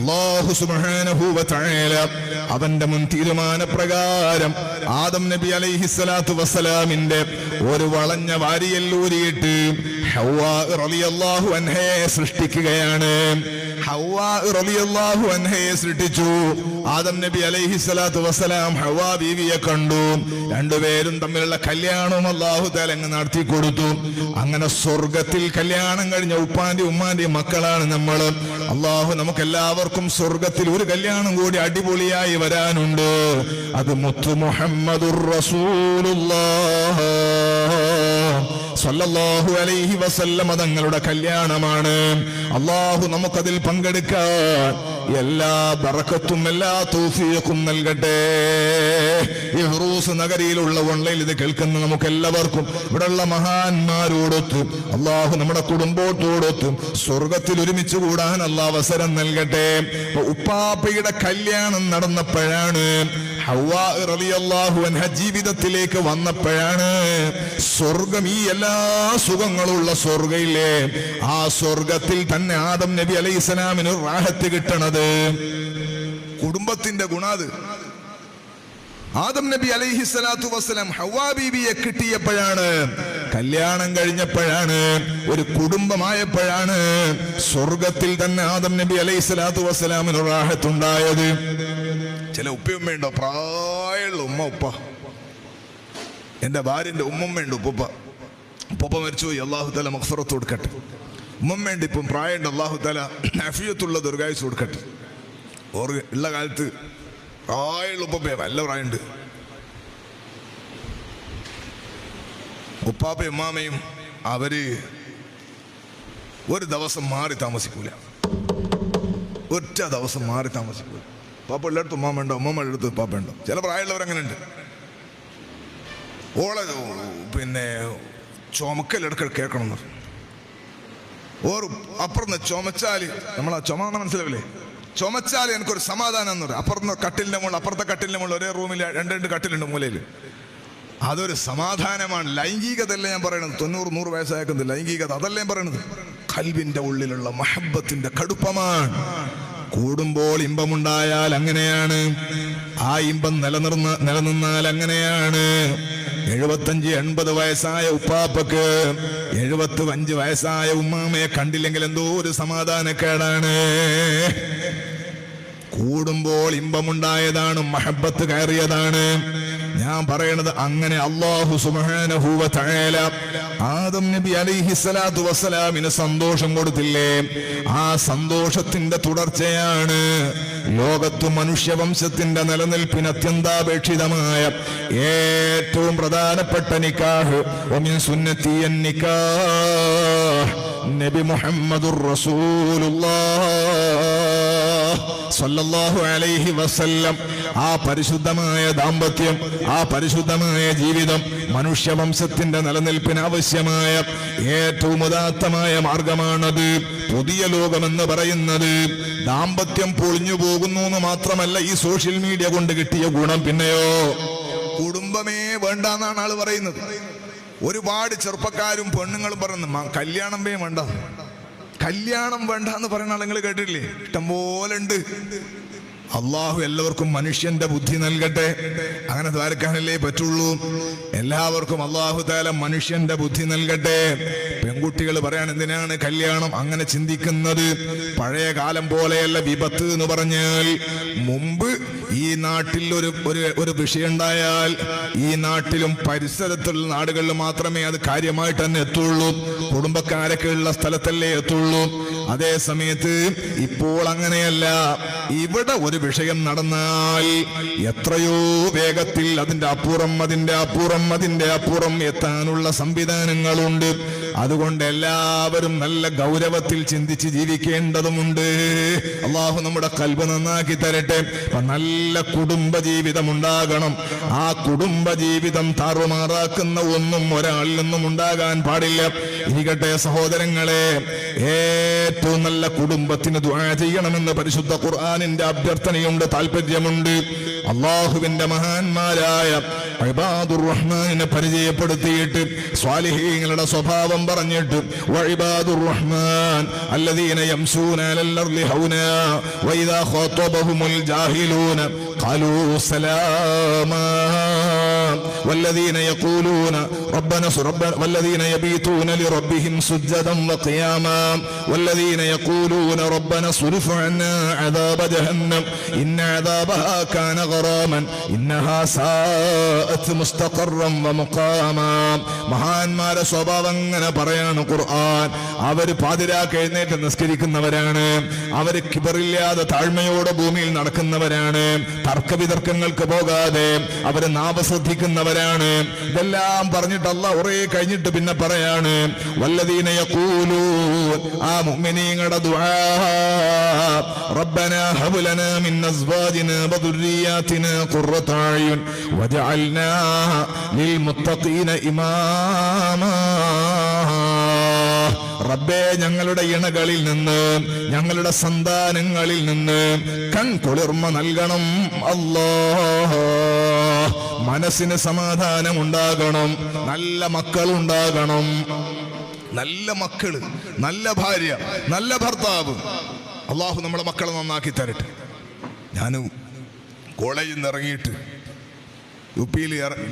അല്ലാഹു സുബ്ഹാനഹു വ തആല അവന്റെ മുൻ തീരുമാനപ്രകാരം ആദം നബി അലൈഹിസ്സലാത്തു വസ്സലാമിന്റെ ഒരു വളഞ്ഞ വാരിയൽ ഊരിയിട്ട് ഹവ്വാ റളിയല്ലാഹു അൻഹയെ സൃഷ്ടിക്കുകയാണ്. ഹവ്വാ റളിയല്ലാഹു അൻഹയെ സൃഷ്ടിച്ചു. ആദം നബി അലൈഹിസ്സലാത്തു വസ്സലാം ഹവ്വാ ബീവിയെ കണ്ടു. രണ്ടുപേരും തമ്മിലുള്ള കല്യാണവും അല്ലാഹു തആല അങ്ങ് നടത്തി കൊടുത്തു. അങ്ങനെ സ്വർഗത്തിൽ കല്യാണം കഴിഞ്ഞ ഉപ്പാന്റെ ഉമ്മാന്റെ മക്കളാണ് നമ്മൾ. അല്ലാഹു നമുക്ക് എല്ലാവർക്കും സ്വർഗത്തിൽ ഒരു കല്യാണം കൂടി അടിപൊളിയായി വരാനുണ്ട്. അത് മുത്തു മുഹമ്മദുർ റസൂലുള്ളാഹ് സല്ലല്ലാഹു അലൈഹി വസല്ലം തങ്ങളുടെ കല്യാണമാണ്. അല്ലാഹു നമുക്കതിൽ പങ്കെടുക്കാൻ എല്ലാ ബറക്കത്തും എല്ലാ തൗഫീഖും നൽകട്ടെ. ഈ ഹുറൂസ് നഗരിയിലുള്ള ഓൺലൈനിൽ ഇത് കേൾക്കുന്ന നമുക്ക് എല്ലാവർക്കും ഇവിടെയുള്ള മഹാന്മാരോടൊത്ത് അല്ലാഹു നമ്മുടെ കുടുംബത്തോടൊത്ത് സ്വർഗത്തിൽ ഒരുമിച്ച് കൂടാൻ അല്ലാഹു അവസരം നൽകട്ടെ. ഉപ്പാപ്പയുടെ കല്യാണം നടന്നപ്പോഴാണ് ഹവ്വാ റളിയല്ലാഹു അൻഹ ജീവിതത്തിലേക്ക് വന്നപ്പോഴാണ് സ്വർഗം, ഈ എല്ലാ സുഖങ്ങളുള്ള സ്വർഗയിലെ ആ സ്വർഗത്തിൽ തന്നെ ആദം നബി അലൈഹിസ്സലാമിന് റാഹത്ത് കിട്ടണത്. കുടുംബത്തിന്റെ ഗുണാത്. ആദം നബി അലൈഹിസ്സലാത്തു വസ്സലാം ഹവ്വാ ബീവിയെ കിട്ടിയപ്പോഴാണ്, കല്യാണം കഴിഞ്ഞപ്പോഴാണ്, ഒരു കുടുംബമായപ്പോഴാണ് സ്വർഗത്തിൽ തന്നെ ആദം നബി അലൈഹിസ്സലാത്തു വസ്സലാമിന് റാഹത്തുണ്ടായത്. ചില ഉപ്പയുമ്മയുണ്ടോ, പ്രായമുള്ള ഉമ്മ ഉപ്പ, എന്റെ ഭാര്യന്റെ ഉമ്മയുണ്ട്, ഉപ്പ മരിച്ചുപോയി, അല്ലാഹു തആല മഗ്ഫിറത്ത് കൊടുക്കട്ടെ. ഉമ്മയുണ്ട്, ഇപ്പം പ്രായമുണ്ട്, അല്ലാഹു തആല അഫിയത്തുള്ള ദീർഘായുസ്സ് കൊടുക്കട്ടെ. ഉള്ള കാലത്ത് പ്രായമുള്ള ഉപ്പയെ വല്ല പ്രായമുണ്ട്. ഉപ്പാപ്പയും ഉമ്മാമയും അവര് ഒരു ദിവസം മാറി താമസിക്കൂല, ഒറ്റ ദിവസം മാറി താമസിക്കൂല. പാപ്പ ഉള്ളിടത്ത് ഉമ്മാമ ഉണ്ടോ, ഉമ്മമ്മ ഉള്ളിടത്ത് പാപ്പ ഉണ്ടോ. ചില പ്രായമുള്ളവർ അങ്ങനെ ഉണ്ട്. ഓളെ പിന്നെ ചുമക്കലിടക്ക് കേൾക്കണം എന്ന് ഓർ അപ്പുറന്ന് ചുമച്ചാല്, നമ്മളാ ചുമന്ന് മനസ്സിലാവില്ലേ, ചുമച്ചാല് എനിക്കൊരു സമാധാനം എന്ന് പറയും. അപ്പുറത്തെ കട്ടിലിന്റെ മുകളിൽ, അപ്പുറത്തെ കട്ടിലിന്റെ മുകളിൽ ഒരേ റൂമിൽ രണ്ട് കട്ടിലുണ്ട് മൂലയിൽ, അതൊരു സമാധാനമാണ്. ലൈംഗികതയല്ല ഞാൻ പറയണത്, 90-100 വയസ്സായേക്കുന്നത് ലൈംഗികത അതല്ല ഞാൻ പറയണത്. ഖൽബിന്റെ ഉള്ളിലുള്ള മഹബത്തിന്റെ കടുപ്പമാണ്. കൂടുമ്പോൾ ഇമ്പമുണ്ടായാൽ അങ്ങനെയാണ്, ആ ഇമ്പം നിലനിന്നാൽ അങ്ങനെയാണ്. 75-80 വയസ്സായ ഉപ്പാപ്പക്ക് 75 വയസ്സായ ഉമ്മാമയെ കണ്ടില്ലെങ്കിൽ എന്തോ ഒരു സമാധാനക്കേടാണ്. കൂടുമ്പോൾ ഇമ്പമുണ്ടായതാണ്, മഹബത്ത് കയറിയതാണ്. ഞാൻ പറയണത് അങ്ങനെ അല്ലാഹു സുബ്ഹാനഹു വ തആല ആദം നബി അലൈഹിസ്സലാത്തു വസ്സലാമിന് സന്തോഷം കൊടുത്തില്ലേ, ആ സന്തോഷത്തിന്റെ തുടർച്ചയാണ് ലോകത്ത് മനുഷ്യവംശത്തിന്റെ നിലനിൽപ്പിന് അത്യന്താപേക്ഷിതമായ ഏറ്റവും പ്രധാനപ്പെട്ട നിക്കാഹ്. വമിൻ സുന്നത്തി നിക്കാഹ് നബി മുഹമ്മദുർ റസൂലുള്ളാഹ് സല്ലല്ലാഹു അലൈഹി വസല്ലം. ആ പരിശുദ്ധമായ ദാമ്പത്യം, ആ പരിശുദ്ധമായ ജീവിതം മനുഷ്യവംശത്തിന്റെ നിലനിൽപ്പിന് ആവശ്യമായ ഏറ്റവും ഉദാത്തമായ മാർഗമാണത്. പുതിയ ലോകമെന്ന് പറയുന്നത് ദാമ്പത്യം പൊളിഞ്ഞു പോകുന്നു എന്ന് മാത്രമല്ല, ഈ സോഷ്യൽ മീഡിയ കൊണ്ട് കിട്ടിയ ഗുണം. പിന്നെയോ കുടുംബമേ വേണ്ടെന്നാണ് ആള് പറയുന്നത്. ഒരുപാട് ചെറുപ്പക്കാരും പെണ്ണുങ്ങളും പറയുന്നു കല്യാണം വേണ്ട, കല്യാണം വേണ്ട എന്ന് പറയുന്ന ആളുകൾ കേട്ടില്ലേ, ഇഷ്ടംപോലെ ഉണ്ട്. അള്ളാഹു എല്ലാവർക്കും മനുഷ്യന്റെ ബുദ്ധി നൽകട്ടെ. അങ്ങനെ ദ്വാരക്കാനല്ലേ പറ്റുള്ളൂ. എല്ലാവർക്കും അള്ളാഹു തആല മനുഷ്യന്റെ ബുദ്ധി നൽകട്ടെ. പെൺകുട്ടികൾ പറയാൻ എന്തിനാണ് കല്യാണം അങ്ങനെ ചിന്തിക്കുന്നത്? പഴയ കാലം പോലെയല്ല വിപത്ത് എന്ന് പറഞ്ഞാൽ, മുമ്പ് ഈ നാട്ടിൽ ഒരു വിഷയം ഉണ്ടായാൽ ഈ നാട്ടിലും പരിസരത്തുള്ള നാടുകളിൽ മാത്രമേ അത് കാര്യമായിട്ട് തന്നെ എത്തുള്ളൂ, കുടുംബക്കാരൊക്കെ ഉള്ള സ്ഥലത്തല്ലേ എത്തുള്ളൂ. അതേ സമയത്ത് ഇപ്പോൾ അങ്ങനെയല്ല. ഇവിടെ ഒരു വിഷയം നടന്നാൽ എത്രയോ വേഗത്തിൽ അതിന്റെ അപ്പുറം എത്താനുള്ള സംവിധാനങ്ങളുണ്ട്. അതുകൊണ്ട് എല്ലാവരും നല്ല ഗൗരവത്തിൽ ചിന്തിച്ച് ജീവിക്കേണ്ടതുമുണ്ട്. അള്ളാഹു നമ്മുടെ ഖൽബ് നന്നാക്കി തരട്ടെ. നല്ല കുടുംബജീവിതം ഉണ്ടാകണം. ആ കുടുംബജീവിതം താറുമാറാക്കുന്ന ഒന്നും ഒരാളിൽ നിന്നും ഉണ്ടാകാൻ പാടില്ല. ഇരിക്കട്ടെ സഹോദരങ്ങളെ, ഏറ്റവും നല്ല കുടുംബത്തിന് ദുആ ചെയ്യണമെന്ന് പരിശുദ്ധ ഖുർആനിന്റെ അഭ്യർത്ഥനയുണ്ട്, താല്പര്യമുണ്ട്. അള്ളാഹുവിന്റെ മഹാന്മാരായ ഇബാദുർ റഹ്മാനിനെ പരിചയപ്പെടുത്തിയിട്ട് സ്വാലിഹീങ്ങളുടെ സ്വഭാവം പറഞ്ഞിട്ട് വഇബാദുർ റഹ്മാൻ അല്ലദീന യംശൂന അലൽ അർളി ഹൗനാ വഇദാ ഖാതബഹുമുൽ ജാഹിലൂന ഖാലൂ സലാമാ والذين يقولون ربنا والذين يبيتون لربهم سجدا وقياما والذين يقولون ربنا اصرف عنا عذاب جهنم إن عذابها كان غراما إنها ساءت مستقرا ومقاما മഹാന്മാരെ സ്വഭാവം അങ്ങനെ പറയാണ് ഖുർആൻ. അവർ പാതിരാക്ക് എഴുന്നേറ്റ് നിസ്കരിക്കുന്നവരാണ്, അവർ കിബറില്ലാതെ താഴ്മയോടെ ഭൂമിയിൽ നടക്കുന്നവരാണ്, തർക്കവിതർക്കങ്ങൾക്ക് പോകാതെ അവർ നാമ ശ്രദ്ധിക്കുന്നവരാണ്. ഇതെല്ലാം പറഞ്ഞിട്ട് അല്ലാഹ് കുറേ കഴിഞ്ഞിട്ട് പിന്നെ പറയാണ് വല്ലദീന യഖൂലൂൻ, ആ മുഅ്മിനീങ്ങളുടെ ദുആ, റബ്ബനാ ഹബ് ലനാ മിൻ അസ്വാജിനാ വദുർരിയാതിനാ ഖുർറത അയുൻ വജഅൽനാ ലിൽ മുത്തഖീന ഇമാമാ. റബ്ബേ, ഞങ്ങളുടെ ഇണകളിൽ നിന്ന്, ഞങ്ങളുടെ സന്താനങ്ങളിൽ നിന്ന് കൺകുളിർമ നൽകണം അല്ലാഹ്. മനസ്സിന് സമാധാനം ഉണ്ടാകണം, നല്ല മക്കളുണ്ടാകണം, നല്ല മക്കള്, നല്ല ഭാര്യ, നല്ല ഭർത്താവ്. അള്ളാഹു നമ്മളെ മക്കളെ നന്നാക്കി തരട്ടെ. ഞാൻ കോളേജിൽ നിന്ന് ഇറങ്ങിയിട്ട്, UP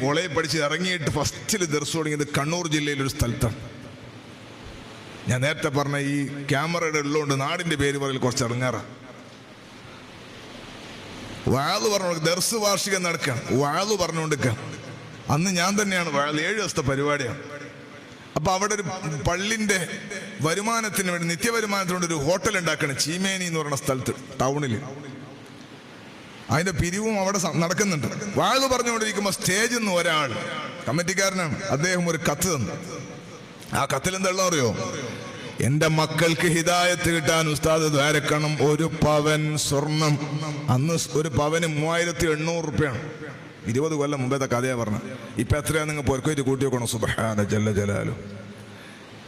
കോളേജ് പഠിച്ച് ഇറങ്ങിയിട്ട് ഫസ്റ്റിൽ ദർസ് തുടങ്ങിയത് കണ്ണൂർ ജില്ലയിലൊരു സ്ഥലത്താണ്. ഞാൻ നേരത്തെ പറഞ്ഞ ഈ ക്യാമറയുടെ ഉള്ളതുകൊണ്ട് നാടിന്റെ പേര് പറയൽ കുറച്ച് ഇറങ്ങാറാണ്. വാഴ് പറഞ്ഞു, ദർസ് വാർഷികം നടക്കുകയാണ്, വാഴ് പറഞ്ഞുകൊണ്ടിരിക്കുക. അന്ന് ഞാൻ തന്നെയാണ് വാഴ്, 7 ദിവസത്തെ പരിപാടിയാണ്. അപ്പൊ അവിടെ ഒരു പള്ളിന്റെ വരുമാനത്തിന് വേണ്ടി, നിത്യവരുമാനത്തിന് വേണ്ടി ഒരു ഹോട്ടൽ ഉണ്ടാക്കണം, ചീമേനി എന്ന് പറയുന്ന സ്ഥലത്ത്, ടൗണിൽ. അതിന്റെ പിരിവും അവിടെ നടക്കുന്നുണ്ട്. വാഴ് പറഞ്ഞുകൊണ്ടിരിക്കുമ്പോൾ സ്റ്റേജിൽ നിന്ന് ഒരാൾ, കമ്മിറ്റിക്കാരനാണ്, അദ്ദേഹം ഒരു കത്ത് തന്നു. ആ കത്തിൽ എന്താ അറിയോ? എന്റെ മക്കൾക്ക് ഹിദായത്ത് കിട്ടാൻ ഉസ്താദ് ദ്വാരക്കണം, 1 പവൻ സ്വർണം. അന്ന് 1 പവന് 3800 റുപ്യാണ്. 20 കൊല്ലം മുമ്പത്തെ കഥയാ പറഞ്ഞ. ഇപ്പൊ എത്രയാ നിങ്ങൾ പൊരക്കോയിട്ട് കൂട്ടി വെക്കണം. സുബ്ഹാന ജല്ല ജലാലു.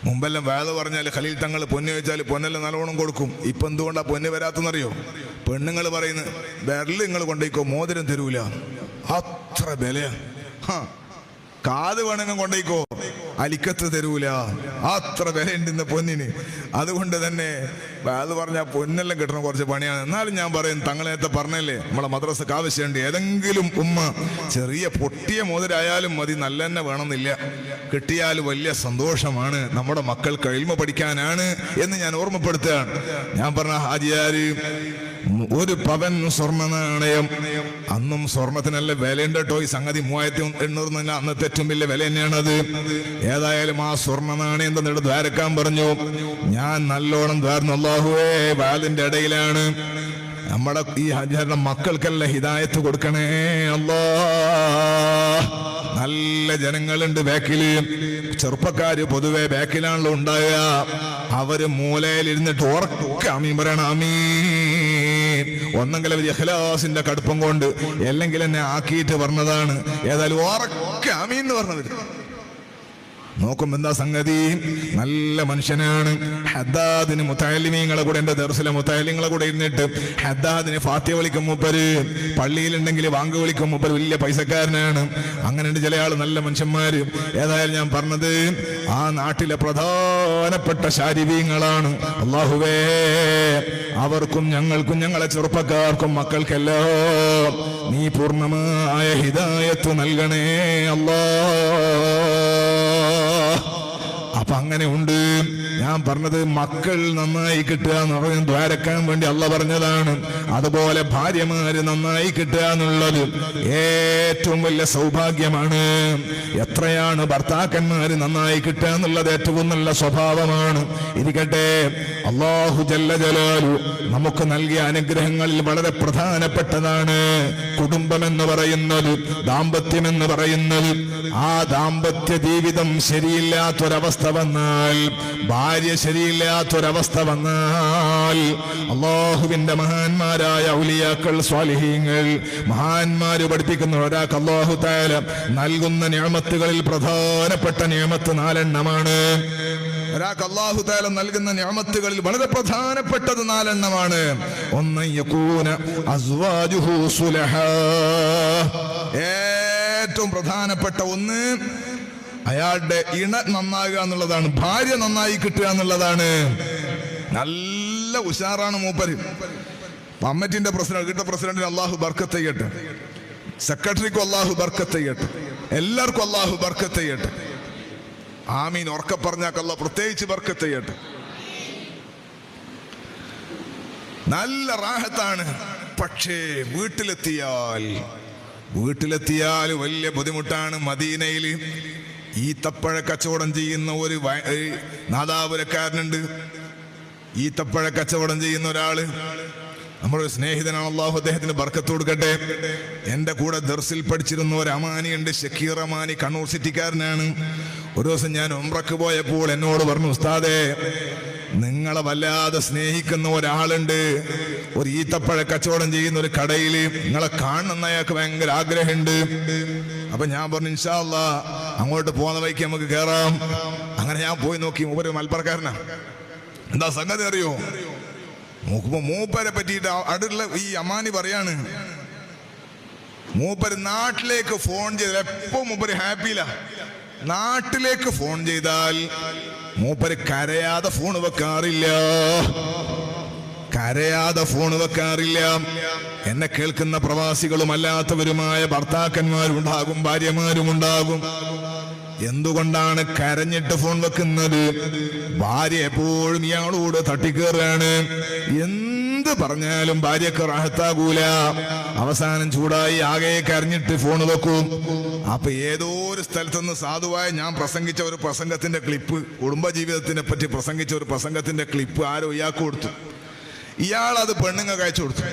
മുമ്പെല്ലാം വേദ പറഞ്ഞാൽ ഖലീൽ തങ്ങൾ പൊന്ന് ചോദിച്ചാൽ പൊന്നെല്ലാം നല്ലോണം കൊടുക്കും. ഇപ്പൊ എന്തുകൊണ്ടാ പൊന്ന് വരാത്തെന്നറിയോ? പെണ്ണുങ്ങൾ പറയുന്നത് ബെർല് നിങ്ങൾ കൊണ്ടേക്കോ, മോതിരം തരൂല, അത്ര വിലയാ. കാത് വേണമെങ്കിൽ കൊണ്ടേക്കോ, അലിക്കത്ത് തരൂല, അത്ര വിലയുണ്ട് ഇന്ന് പൊന്നിന്. അതുകൊണ്ട് തന്നെ അത് പറഞ്ഞാൽ പൊന്നെല്ലാം കിട്ടണം കുറച്ച് പണിയാണ്. എന്നാലും ഞാൻ പറയും, തങ്ങളേത്തെ പറഞ്ഞല്ലേ, നമ്മളെ മദ്രസക്ക് ആവശ്യമുണ്ട്. ഏതെങ്കിലും ഉമ്മ ചെറിയ പൊട്ടിയ മോതിരായാലും മതി, നല്ല തന്നെ വേണമെന്നില്ല, കിട്ടിയാൽ വലിയ സന്തോഷമാണ്. നമ്മുടെ മക്കൾക്ക് ഇൽമ പഠിക്കാനാണ് എന്ന് ഞാൻ ഓർമ്മപ്പെടുത്തുകയാണ്. ഞാൻ പറഞ്ഞ ഹാജിയാര് 1 പവൻ സ്വർണ്ണ നാണയം. അന്നും സ്വർണത്തിനല്ല വിലയുണ്ട് കേട്ടോ. ഈ സംഗതി 3800 അന്നത്തെ ഏറ്റവും വലിയ വില തന്നെയാണത്. ഏതായാലും ആ സ്വർണ്ണ നാണയം തന്നിട്ട് ദ്വാരക്കാൻ പറഞ്ഞു. ഞാൻ നല്ലോണം ദ്വാരുന്നു. അല്ലാഹുവേ, വാലിന്റെ ഇടയിലാണ്. നമ്മുടെ ഈ ഹജ്ജാരുടെ മക്കൾക്കല്ല ഹിദായത്ത് കൊടുക്കണേ അല്ലാഹ്. നല്ല ജനങ്ങളുണ്ട് ബാക്കില്, ചെറുപ്പക്കാര് പൊതുവെ ബാക്കിലാണല്ലോ ഉണ്ടാകുക. അവര് മൂലയിൽ ഇരുന്നിട്ട് ഉറക്കെ ആമീൻ പറയണം. ആമീൻ. ഒന്നെങ്കിൽ അവർ ഇഖ്ലാസിന്റെ കടുപ്പം കൊണ്ട്, അല്ലെങ്കിൽ എന്നെ ആക്കിയിട്ട് പറഞ്ഞതാണ്. ഏതായാലും ഉറക്കെ ആമീൻ എന്ന് പറഞ്ഞത്. നോക്കുമ്പോ എന്താ സംഗതി? നല്ല മനുഷ്യനാണ്. ഹദ്ദാദിന് മുത്തഅല്ലിമീങ്ങളെ കൂടെ, എന്റെ ദർസിലെ മുത്തഅല്ലിങ്ങളെ കൂടെ ഇരുന്നിട്ട് ഹദ്ദാദിന് ഫാത്തിഹ വിളിക്കും മൂപ്പര്, പള്ളിയിലുണ്ടെങ്കിൽ വാങ്ക് വിളിക്കും മൂപ്പര്, വലിയ പൈസക്കാരനാണ്. അങ്ങനെയുണ്ട് ചില ആള്, നല്ല മനുഷ്യന്മാര്. ഏതായാലും ഞാൻ പറഞ്ഞത് ആ നാട്ടിലെ പ്രധാനപ്പെട്ട ശാരീരികങ്ങളാണ്. അല്ലാഹുവേ, അവർക്കും ഞങ്ങൾക്കും ഞങ്ങളെ ചെറുപ്പക്കാർക്കും മക്കൾക്കെല്ലാം നീ പൂർണ്ണമായ ഹിദായത്ത് നൽകണേ അല്ലാഹ്. അപ്പൊ അങ്ങനെ ഉണ്ട്. ഞാൻ പറഞ്ഞത് മക്കൾ നന്നായി കിട്ടുക എന്ന് പറയുന്നത് ദ്വാരക്കാൻ വേണ്ടി അള്ളാഹ് പറഞ്ഞതാണ്. അതുപോലെ ഭാര്യമാര് നന്നായി കിട്ടുക എന്നുള്ളത് ഏറ്റവും വലിയ സൗഭാഗ്യമാണ്. എത്രയാണ് ഭർത്താക്കന്മാര് നന്നായി കിട്ടുക എന്നുള്ളത് ഏറ്റവും നല്ല സ്വഭാവമാണ്. ഇരിക്കട്ടെ, അല്ലാഹു ജല്ല ജലാലു നമുക്ക് നൽകിയ അനുഗ്രഹങ്ങളിൽ വളരെ പ്രധാനപ്പെട്ടതാണ് കുടുംബം എന്ന് പറയുന്നത്, ദാമ്പത്യം എന്ന് പറയുന്നത്. ആ ദാമ്പത്യ ജീവിതം ശരിയില്ലാത്തൊരവസ്ഥ വന്നാൽ, ഭാര്യ ശരിയില്ലാത്തൊരവസ്ഥ വന്നാൽ, അല്ലാഹുവിന്റെ മഹാന്മാരായ ഔലിയാക്കൾ, സ്വാലിഹീങ്ങൾ, മഹാന്മാര് പഠിപ്പിക്കുന്ന ഒരാൾക്ക് അല്ലാഹു തആല നൽകുന്ന നിഅമത്തുകളിൽ പ്രധാനപ്പെട്ട നിഅമത്ത് 4 എണ്ണമാണ്. ഒരാൾക്ക് അല്ലാഹു തആല നൽകുന്ന നിഅമത്തുകളിൽ വളരെ പ്രധാനപ്പെട്ടത് 4 എണ്ണമാണ്. ഒന്ന് യകൂന അസ്വാജുഹു സുലഹാ, ഏറ്റവും പ്രധാനപ്പെട്ട ഒന്ന് അയാളുടെ ഇണ നന്നാകുക എന്നുള്ളതാണ്, ഭാര്യ നന്നായി കിട്ടുക എന്നുള്ളതാണ്. നല്ല ഉഷാറാണ് മൂപ്പര്. കമ്മിറ്റിന്റെ പ്രസിഡന്റ്, കിട്ട പ്രസിഡന്റിന് അല്ലാഹു ബർക്കത്ത് ചെയ്യട്ടെ, സെക്രട്ടറിക്കും അല്ലാഹു ബർക്കത്ത് ചെയ്യട്ടെ, എല്ലാവർക്കും അല്ലാഹു ബർക്കത്ത് ചെയ്യട്ടെ. ആമീൻ. ഉറക്ക പറഞ്ഞാൽ അല്ലാഹു പ്രത്യേകിച്ച് ബർക്കത്ത് ചെയ്യട്ടെ. നല്ല റാഹത്താണ്. പക്ഷേ വീട്ടിലെത്തിയാൽ വലിയ ബുദ്ധിമുട്ടാണ്. മദീനയിൽ ഈത്തപ്പഴ കച്ചവടം ചെയ്യുന്ന ഒരു നാദാപുരക്കാരനുണ്ട്. ഈത്തപ്പഴ കച്ചവടം ചെയ്യുന്ന ഒരാള്, നമ്മുടെ സ്നേഹിതനാണ്, അല്ലാഹു അദ്ദേഹത്തിന് ബർക്കത്ത് കൊടുക്കട്ടെ. എൻ്റെ കൂടെ ദർസിൽ പഠിച്ചിരുന്ന ഒരു അമാനിയുണ്ട്, ഷക്കീർ അമാനി, കണ്ണൂർ സിറ്റിക്കാരനാണ്. ഒരു ദിവസം ഞാൻ ഉംറക്ക് പോയപ്പോൾ എന്നോട് പറഞ്ഞു, ഉസ്താദേ, നിങ്ങളെ വല്ലാതെ സ്നേഹിക്കുന്ന ഒരാളുണ്ട്, ഒരു ഈത്തപ്പഴ കച്ചവടം ചെയ്യുന്ന ഒരു കടയിൽ, നിങ്ങളെ കാണുന്ന അയാൾക്ക് ഭയങ്കര ആഗ്രഹമുണ്ട്. അപ്പൊ ഞാൻ പറഞ്ഞു, ഇൻഷാ അല്ലാഹ് അങ്ങോട്ട് പോകുന്ന വഴിക്ക് നമുക്ക് കയറാം. അങ്ങനെ ഞാൻ പോയി നോക്കി. മൂപ്പര് മലപ്പുറക്കാരനാ. എന്താ സംഗതി അറിയോ? നോക്കുമ്പോ മൂപ്പരെ പറ്റിയിട്ട് അടുള്ള ഈ അമാനി പറയാണ്, മൂപ്പര് നാട്ടിലേക്ക് ഫോൺ ചെയ്താൽ എപ്പോ മൂപ്പര് ഹാപ്പിയില്ല. നാട്ടിലേക്ക് ഫോൺ ചെയ്താൽ മൂപ്പര് കരയാതെ ഫോൺ വെക്കാറില്ല. എന്നെ കേൾക്കുന്ന പ്രവാസികളും അല്ലാത്തവരുമായ ഭർത്താക്കന്മാരുണ്ടാകും, ഭാര്യമാരുമുണ്ടാകും. എന്തുകൊണ്ടാണ് കരഞ്ഞിട്ട് ഫോൺ വെക്കുന്നത്? ഭാര്യ എപ്പോഴും ഇയാളോട് തട്ടിക്കേറാണ്. എന്ത് പറഞ്ഞാലും ഭാര്യക്ക് റാഹത്താകൂല. അവസാനം ചൂടായി ആകെ കരഞ്ഞിട്ട് ഫോൺ വെക്കും. അപ്പൊ ഏതോ ഒരു സ്ഥലത്തുനിന്ന് സാധുവായ ഞാൻ പ്രസംഗിച്ച ഒരു പ്രസംഗത്തിന്റെ ക്ലിപ്പ്, കുടുംബജീവിതത്തിനെ പറ്റി പ്രസംഗിച്ച ഒരു പ്രസംഗത്തിന്റെ ക്ലിപ്പ് ആരോ ഇയാൾക്ക് കൊടുത്തു. ഇയാൾ അത് പെണ്ണുങ്ങൾക്ക് അയച്ചു കൊടുത്തു.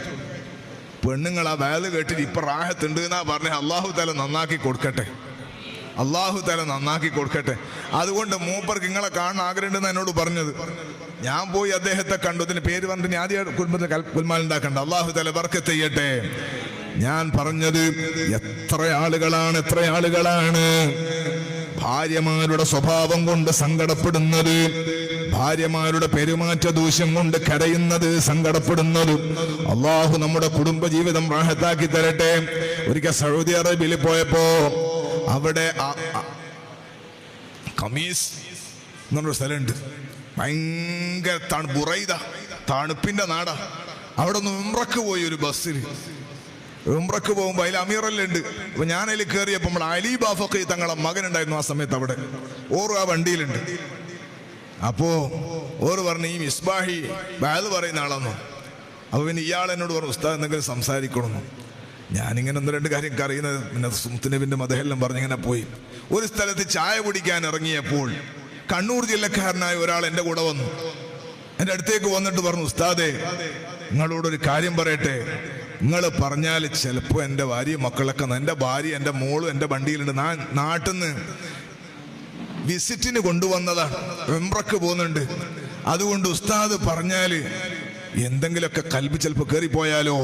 പെണ്ണുങ്ങൾ ആ വേല കേട്ടിട്ട് ഇപ്പൊ റാഹത്തുണ്ട് എന്നാ പറഞ്ഞ. അല്ലാഹു തആല നന്നാക്കി കൊടുക്കട്ടെ, അല്ലാഹു തആല നന്നാക്കി കൊടുക്കട്ടെ. അതുകൊണ്ട് മൂപ്പർക്ക് നിങ്ങളെ കാണാൻ ആഗ്രഹമുണ്ടെന്ന് എന്നോട് പറഞ്ഞത്. ഞാൻ പോയി അദ്ദേഹത്തെ കണ്ടു. ഇതിന് പേര് പറഞ്ഞിട്ട് ആദ്യ കുടുംബത്തെ കുൽമാലുണ്ടാക്കണ്ട. അല്ലാഹു തആല ബർക്കത്ത് ചെയ്യട്ടെ. ഞാൻ പറഞ്ഞത്, എത്ര ആളുകളാണ് ഭാര്യമാരുടെ സ്വഭാവം കൊണ്ട് സങ്കടപ്പെടുന്നത്, ഭാര്യമാരുടെ പെരുമാറ്റ ദൂഷ്യം കൊണ്ട് കരയുന്നത്, സങ്കടപ്പെടുന്നത്. അല്ലാഹു നമ്മുടെ കുടുംബജീവിതം റാഹത്താക്കി തരട്ടെ. ഒരിക്കൽ സൗദി അറേബ്യയിൽ പോയപ്പോ അവിടെ ഖമീസ് എന്നൊരു സ്ഥലമുണ്ട്. ഭയങ്കര ബുറൈദ, തണുപ്പിന്റെ നാടാ. അവിടെ നിന്ന് ഉംറക്ക് പോയി ഒരു ബസ്സിൽ. ഉംറക്ക് പോകുമ്പോൾ അതിൽ അമീറെല്ലാം ഉണ്ട്. അപ്പൊ ഞാൻ അതിൽ കയറിയപ്പോൾ നമ്മൾ അലി ബാഫക്ക് തങ്ങളെ മകനുണ്ടായിരുന്നു ആ സമയത്ത്. അവിടെ ഓരോ ആ വണ്ടിയിലുണ്ട്. അപ്പോ ഓറ് പറഞ്ഞു, ഈ മിസ്ബാഹി ബാദ് പറയുന്ന ആളെന്നോ. അപ്പൊ പിന്നെ ഇയാൾ എന്നോട് പറഞ്ഞു, ഉസ്താദ് എന്തെങ്കിലും സംസാരിക്കണമെന്നോ. ഞാനിങ്ങനെ 1-2 കാര്യം അറിയുന്നത്, പിന്നെ സുമുത്തുനബിന്റെ മദഹെല്ലാം പറഞ്ഞിങ്ങനെ പോയി. ഒരു സ്ഥലത്ത് ചായ കുടിക്കാൻ ഇറങ്ങിയപ്പോൾ കണ്ണൂർ ജില്ലക്കാരനായ ഒരാൾ എൻ്റെ കൂടെ വന്നു. എൻ്റെ അടുത്തേക്ക് വന്നിട്ട് പറഞ്ഞു, ഉസ്താദേ, നിങ്ങളോടൊരു കാര്യം പറയട്ടെ. നിങ്ങൾ പറഞ്ഞാൽ ചിലപ്പോൾ എൻ്റെ ഭാര്യ മക്കളൊക്കെ, എൻ്റെ ഭാര്യ എൻ്റെ മോളും എൻ്റെ വണ്ടിയിലുണ്ട്. ഞാൻ നാട്ടിൽ നിന്ന് വിസിറ്റിന് കൊണ്ടുവന്നതാണ്, ഉംറക്ക് പോകുന്നുണ്ട്. അതുകൊണ്ട് ഉസ്താദ് പറഞ്ഞാൽ എന്തെങ്കിലുമൊക്കെ കൽബ് ചിലപ്പോൾ കയറിപ്പോയാലോ,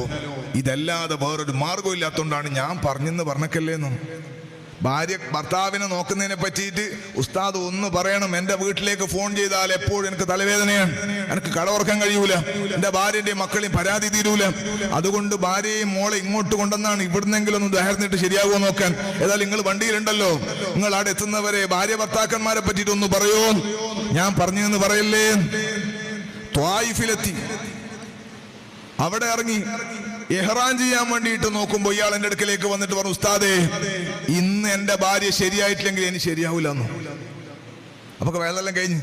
ഇതല്ലാതെ വേറൊരു മാർഗം ഇല്ലാത്തതുകൊണ്ടാണ് ഞാൻ പറഞ്ഞെന്ന് പറഞ്ഞക്കല്ലേന്നും. ഭർത്താവിനെ നോക്കുന്നതിനെ പറ്റിയിട്ട് ഉസ്താദ് ഒന്ന് പറയണം. എൻ്റെ വീട്ടിലേക്ക് ഫോൺ ചെയ്താൽ എപ്പോഴും എനിക്ക് തലവേദനയാണ്, എനിക്ക് കടവർക്കാൻ കഴിയൂല, എൻ്റെ ഭാര്യൻ്റെയും മക്കളെയും പരാതി തീരൂല. അതുകൊണ്ട് ഭാര്യയും മോളെ ഇങ്ങോട്ട് കൊണ്ടെന്നാണ്, ഇവിടുന്നെങ്കിലും ഒന്ന് ദഹർന്നിട്ട് ശരിയാകുമോ നോക്കാൻ. ഏതായാലും നിങ്ങൾ വണ്ടിയിലുണ്ടല്ലോ, നിങ്ങൾ അവിടെ എത്തുന്നവരെ ഭാര്യ ഭർത്താക്കന്മാരെ പറ്റിയിട്ട് ഒന്ന് പറയോ. ഞാൻ പറഞ്ഞെന്ന് പറയല്ലേ. ത്വായിഫിലെത്തി, അവിടെ ഇറങ്ങി ഇഹ്റാം ചെയ്യാൻ വേണ്ടിയിട്ട് നോക്കുമ്പോ ഇയാൾ എൻ്റെ അടുക്കലേക്ക് വന്നിട്ട് പറഞ്ഞു, ഉസ്താദേ, ഇന്ന് എൻ്റെ ഭാര്യ ശരിയായിട്ടില്ലെങ്കിൽ ഇനി ശരിയാവൂല എന്നോ. അപ്പൊ വേദെല്ലാം കഴിഞ്ഞ്,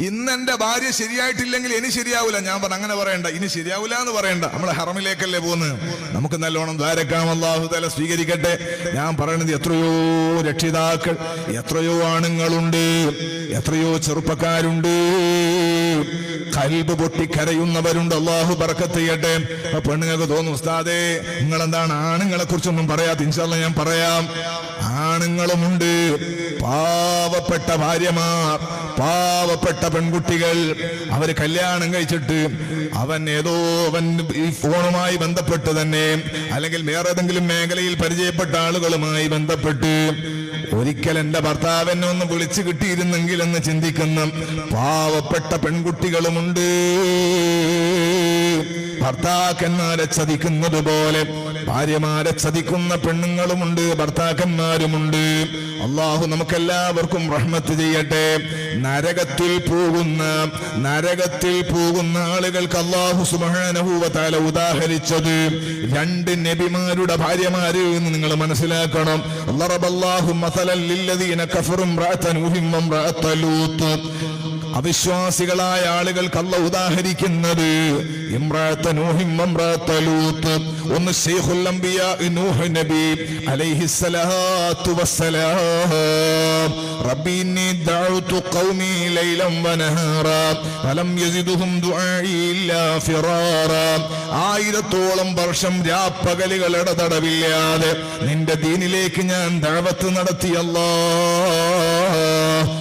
ഇന്ന് എൻ്റെ ഭാര്യ ശരിയായിട്ടില്ലെങ്കിൽ ഇനി ശരിയാവൂല. ഞാൻ പറഞ്ഞു, അങ്ങനെ പറയണ്ട, ഇനി ശരിയാവൂല എന്ന് പറയണ്ട, നമ്മളെ ഹറമിലേക്കല്ലേ പോകുന്നത്. നമുക്ക് നല്ലോണം ദ്വാരക്കാം, അല്ലാഹു തആല സ്വീകരിക്കട്ടെ. ഞാൻ പറയുന്നത്, എത്രയോ രക്ഷിതാക്കൾ, എത്രയോ ആണുങ്ങളുണ്ട്, എത്രയോ ചെറുപ്പക്കാരുണ്ട്, കൽബ് പൊട്ടിക്കരയുന്നവരുണ്ട്. അല്ലാഹു ബർക്കത്ത് ചെയ്യട്ടെ. പെണ്ണുങ്ങൾക്ക് തോന്നും, ഉസ്താദേ, നിങ്ങളെന്താണ് ആണുങ്ങളെ കുറിച്ചൊന്നും പറയാത്ത. ഇൻഷാ അല്ലാഹ് ഞാൻ പറയാം. ആണുങ്ങളുമുണ്ട്. പാവപ്പെട്ട ഭാര്യമാർ, പാവപ്പെട്ട പെൺകുട്ടികൾ, അവര് കല്യാണം കഴിച്ചിട്ട് അവൻ ഈ ഫോണുമായി ബന്ധപ്പെട്ട് തന്നെ അല്ലെങ്കിൽ വേറെ ഏതെങ്കിലും മേഖലയിൽ പരിചയപ്പെട്ട ആളുകളുമായി ബന്ധപ്പെട്ട് ഒരിക്കൽ എന്റെ ഭർത്താവ് എന്നെ ഒന്ന് വിളിച്ചു കിട്ടിയിരുന്നെങ്കിൽ എന്ന് ചിന്തിക്കുന്ന പാവപ്പെട്ട പെൺകുട്ടികളുമുണ്ട്. ഭർത്താക്കന്മാരെ ചതിക്കുന്നത് പോലെ ഭാര്യമാരെ ചതിക്കുന്ന പെണ്ണുങ്ങളുമുണ്ട്, ഭർത്താക്കന്മാരുമുണ്ട്. അള്ളാഹു നമുക്കെല്ലാവർക്കും റഹ്മത്ത് ചെയ്യട്ടെ. നരകത്തിൽ പോകുന്ന ആളുകൾക്ക് അള്ളാഹു സുബ്ഹാനഹു വ തആല ഉദാഹരിച്ചത് 2 നബിമാരുടെ ഭാര്യമാര് എന്ന് നിങ്ങൾ മനസ്സിലാക്കണം. അല്ലാഹു മസലൻ ലില്ലദീന കഫറു ഇംറഅത നൂഹിൻ വ ഇംറഅത ലൂത്ത്. അവിശ്വാസികളായ ആളുകൾക്ക് അല്ലാഹു ഉദാഹരിക്കുന്നത് ഇംറഅത നൂഹിൻ വ ഇംറഅത ലൂത്ത്. ഒന്ന് ശൈഖുൽ അംബിയാ നൂഹ് നബി അലൈഹിസ്സലാത്തു വസ്സലാം. റബ്ബി ഇന്നി ദഅഉതു ഖൗമി ലൈലൻ വനഹാറാ ഫലം യസിദുഹും ദുആഇ ഇല്ലാ ഫിറാറാ. 1000 വർഷം രാപ്പകലുകൾ ഇടതടവില്ലാതെ നിന്റെ ദീനിലേക്ക് ഞാൻ ദഅവത്ത് നടത്തി അല്ലാഹ്.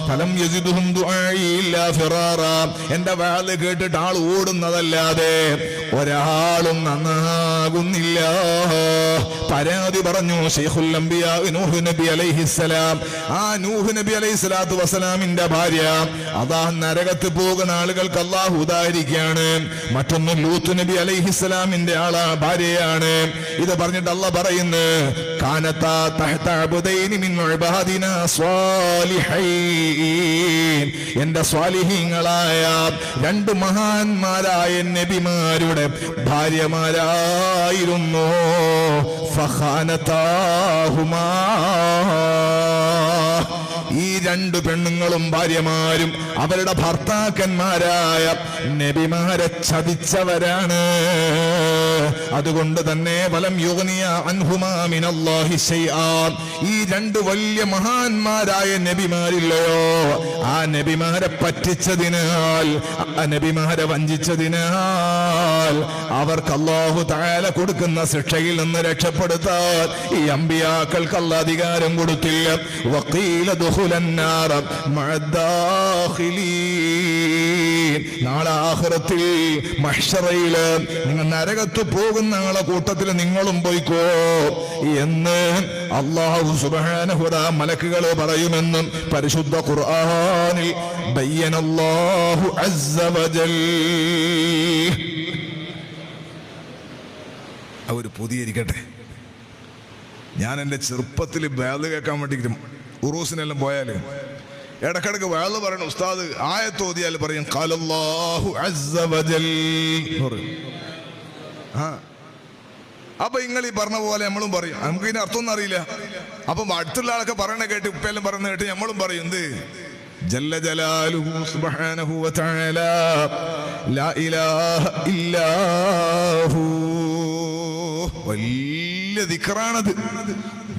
ഫലം യസിദുഹും ദുആഇ ഇല്ലാ ഫിറാറാ. എന്റെ വാള് കേട്ടിട്ട് ആൾ ഓടുന്നതല്ലാതെ ഒരാളും നന്നാകുന്നില്ല. പരാതി പറഞ്ഞു ശൈഖുൽ അംബിയാ നൂഹ് നബി അലൈഹിസ്സലാം. ആ നൂഹ് നബി അലൈഹിസ്സലാത്തു വസ്സലാമിന്റെ ഭാര്യ അതാ നരകത്ത് പോകുന്ന ആളുകൾക്ക് അല്ലാഹു ഉദാഹരിക്കുകയാണ്. മറ്റൊന്ന് ലൂത്ത് നബി അലൈഹിസ്സലാമിന്റെ ഭാര്യയാണ്. ഇത് പറഞ്ഞിട്ട് അല്ലാഹ് പറയുന്നു കാനതാ തഹ്ത അബ്ദൈനി മിൻ ഇബാദിനാ സ്വാലിഹീൻ. എന്റെ സ്വാലിഹീങ്ങളായ 2 മഹാന്മാരായ നബിമാരുടെ ഭാര്യമാരായിരുന്നു. ഫഖാനതാഹുമാ. ഈ 2 പെണ്ണുങ്ങളും ഭാര്യമാരും അവരുടെ ഭർത്താക്കന്മാരായ നബിമാരെ ചതിച്ചവരാണ്. അതുകൊണ്ട് തന്നെ വലം യുഗ്നിയ അൻഹുമാ മിനല്ലാഹി ശൈആ. ഈ 2 വലിയ മഹാന്മാരായ നബിമാരില്ലയോ, ആ നബിമാരെ പറ്റിച്ചതിനാൽ, ആ നബിമാരെ വഞ്ചിച്ചതിനാൽ അവർക്ക് അല്ലാഹു തആല കൊടുക്കുന്ന ശിക്ഷയിൽ നിന്ന് രക്ഷപ്പെടുത്താൻ ഈ അമ്പിയാക്കൾക്ക് അല്ലാഹു അധികാരം കൊടുത്തില്ല. വഖീല ദുഖുലന്നാറ മഅദ്ദാഖിലീൻ. നാളെ ആഖിറത്തിൽ മഹ്ശറയിൽ നിങ്ങൾ നരകത്ത് പോകുന്ന ആളെ കൂട്ടത്തിൽ നിങ്ങളും പോയിക്കോ എന്ന് അല്ലാഹു സുബ്ഹാനഹു വ തആല മലക്കുകൾ പറയുമെന്നും പരിശുദ്ധ ഖുർആനിൽ ബയ്യനല്ലാഹു അസ്സ വജൽ. അവർ പുതിയിരിക്കട്ടെ. ഞാൻ എൻ്റെ ചെറുപ്പത്തിൽ ബാല് കേൾക്കാൻ വേണ്ടി ഉറൂസിനെല്ലാം പോയാൽ ഇടക്കിടക്ക് വഅദ് പറയണ ഉസ്താദ് ആയത്ത് ഓതിയാൽ പറയും ഖാലല്ലാഹു അസ്സ വജൽ. അപ്പൊ നിങ്ങൾ ഈ പറഞ്ഞ പോലെ നമ്മളും പറയും. നമുക്ക് ഇതിന് അർത്ഥമൊന്നും അറിയില്ല. അപ്പം അടുത്തുള്ള ആളൊക്കെ പറയണ കേട്ട് ഉപ്പെല്ലാം പറയുന്ന കേട്ട് നമ്മളും പറയും എന്ത് ജല്ല ജലാലുഹു സുബ്ഹാനഹു വ തആല ലാ ഇലാഹ ഇല്ലാഹു. വലിയ ദിക്റാണത്,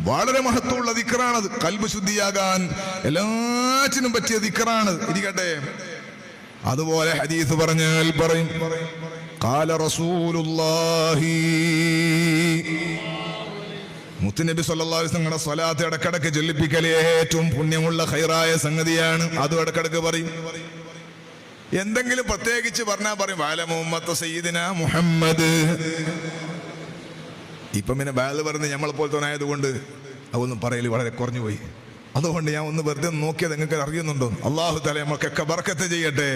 വളരെ മഹത്വമുള്ള ദിക്റാണത്. ഖൽബ് ശുദ്ധിയാകാൻ എല്ലാറ്റിനും പറ്റിയ ദിക്റാണ്. ഇരിക്കട്ടെ. അതുപോലെ ഹദീസ് പറഞ്ഞാൽ പറയും ഖാല റസൂലുള്ളാഹി. മുത്തുനബി സല്ലല്ലാഹു അലൈഹി വസല്ലം സ്വലാത്ത് ഇടക്കിടക്ക് ചൊല്ലിപ്പിക്കൽ ഏറ്റവും പുണ്യമുള്ള ഖൈറായ സംഗതിയാണ്. അതും ഇടക്കിടക്ക് പറയും. എന്തെങ്കിലും പ്രത്യേകിച്ച് പറഞ്ഞാൽ പറയും വാല മുഹമ്മദ് സയ്യിദിന മുഹമ്മദ്. ഇപ്പം പിന്നെ ബാല് പറഞ്ഞ് നമ്മളെ പോലത്തോനായതുകൊണ്ട് അതൊന്നും പറയൽ വളരെ കുറഞ്ഞു പോയി. അതുകൊണ്ട് ഞാൻ ഒന്ന് വെറുതെ നോക്കിയത് നിങ്ങൾക്ക് അറിയുന്നുണ്ടോ? അള്ളാഹു തആല നമുക്കൊക്കെ ബർക്കത്ത് ചെയ്യട്ടെ.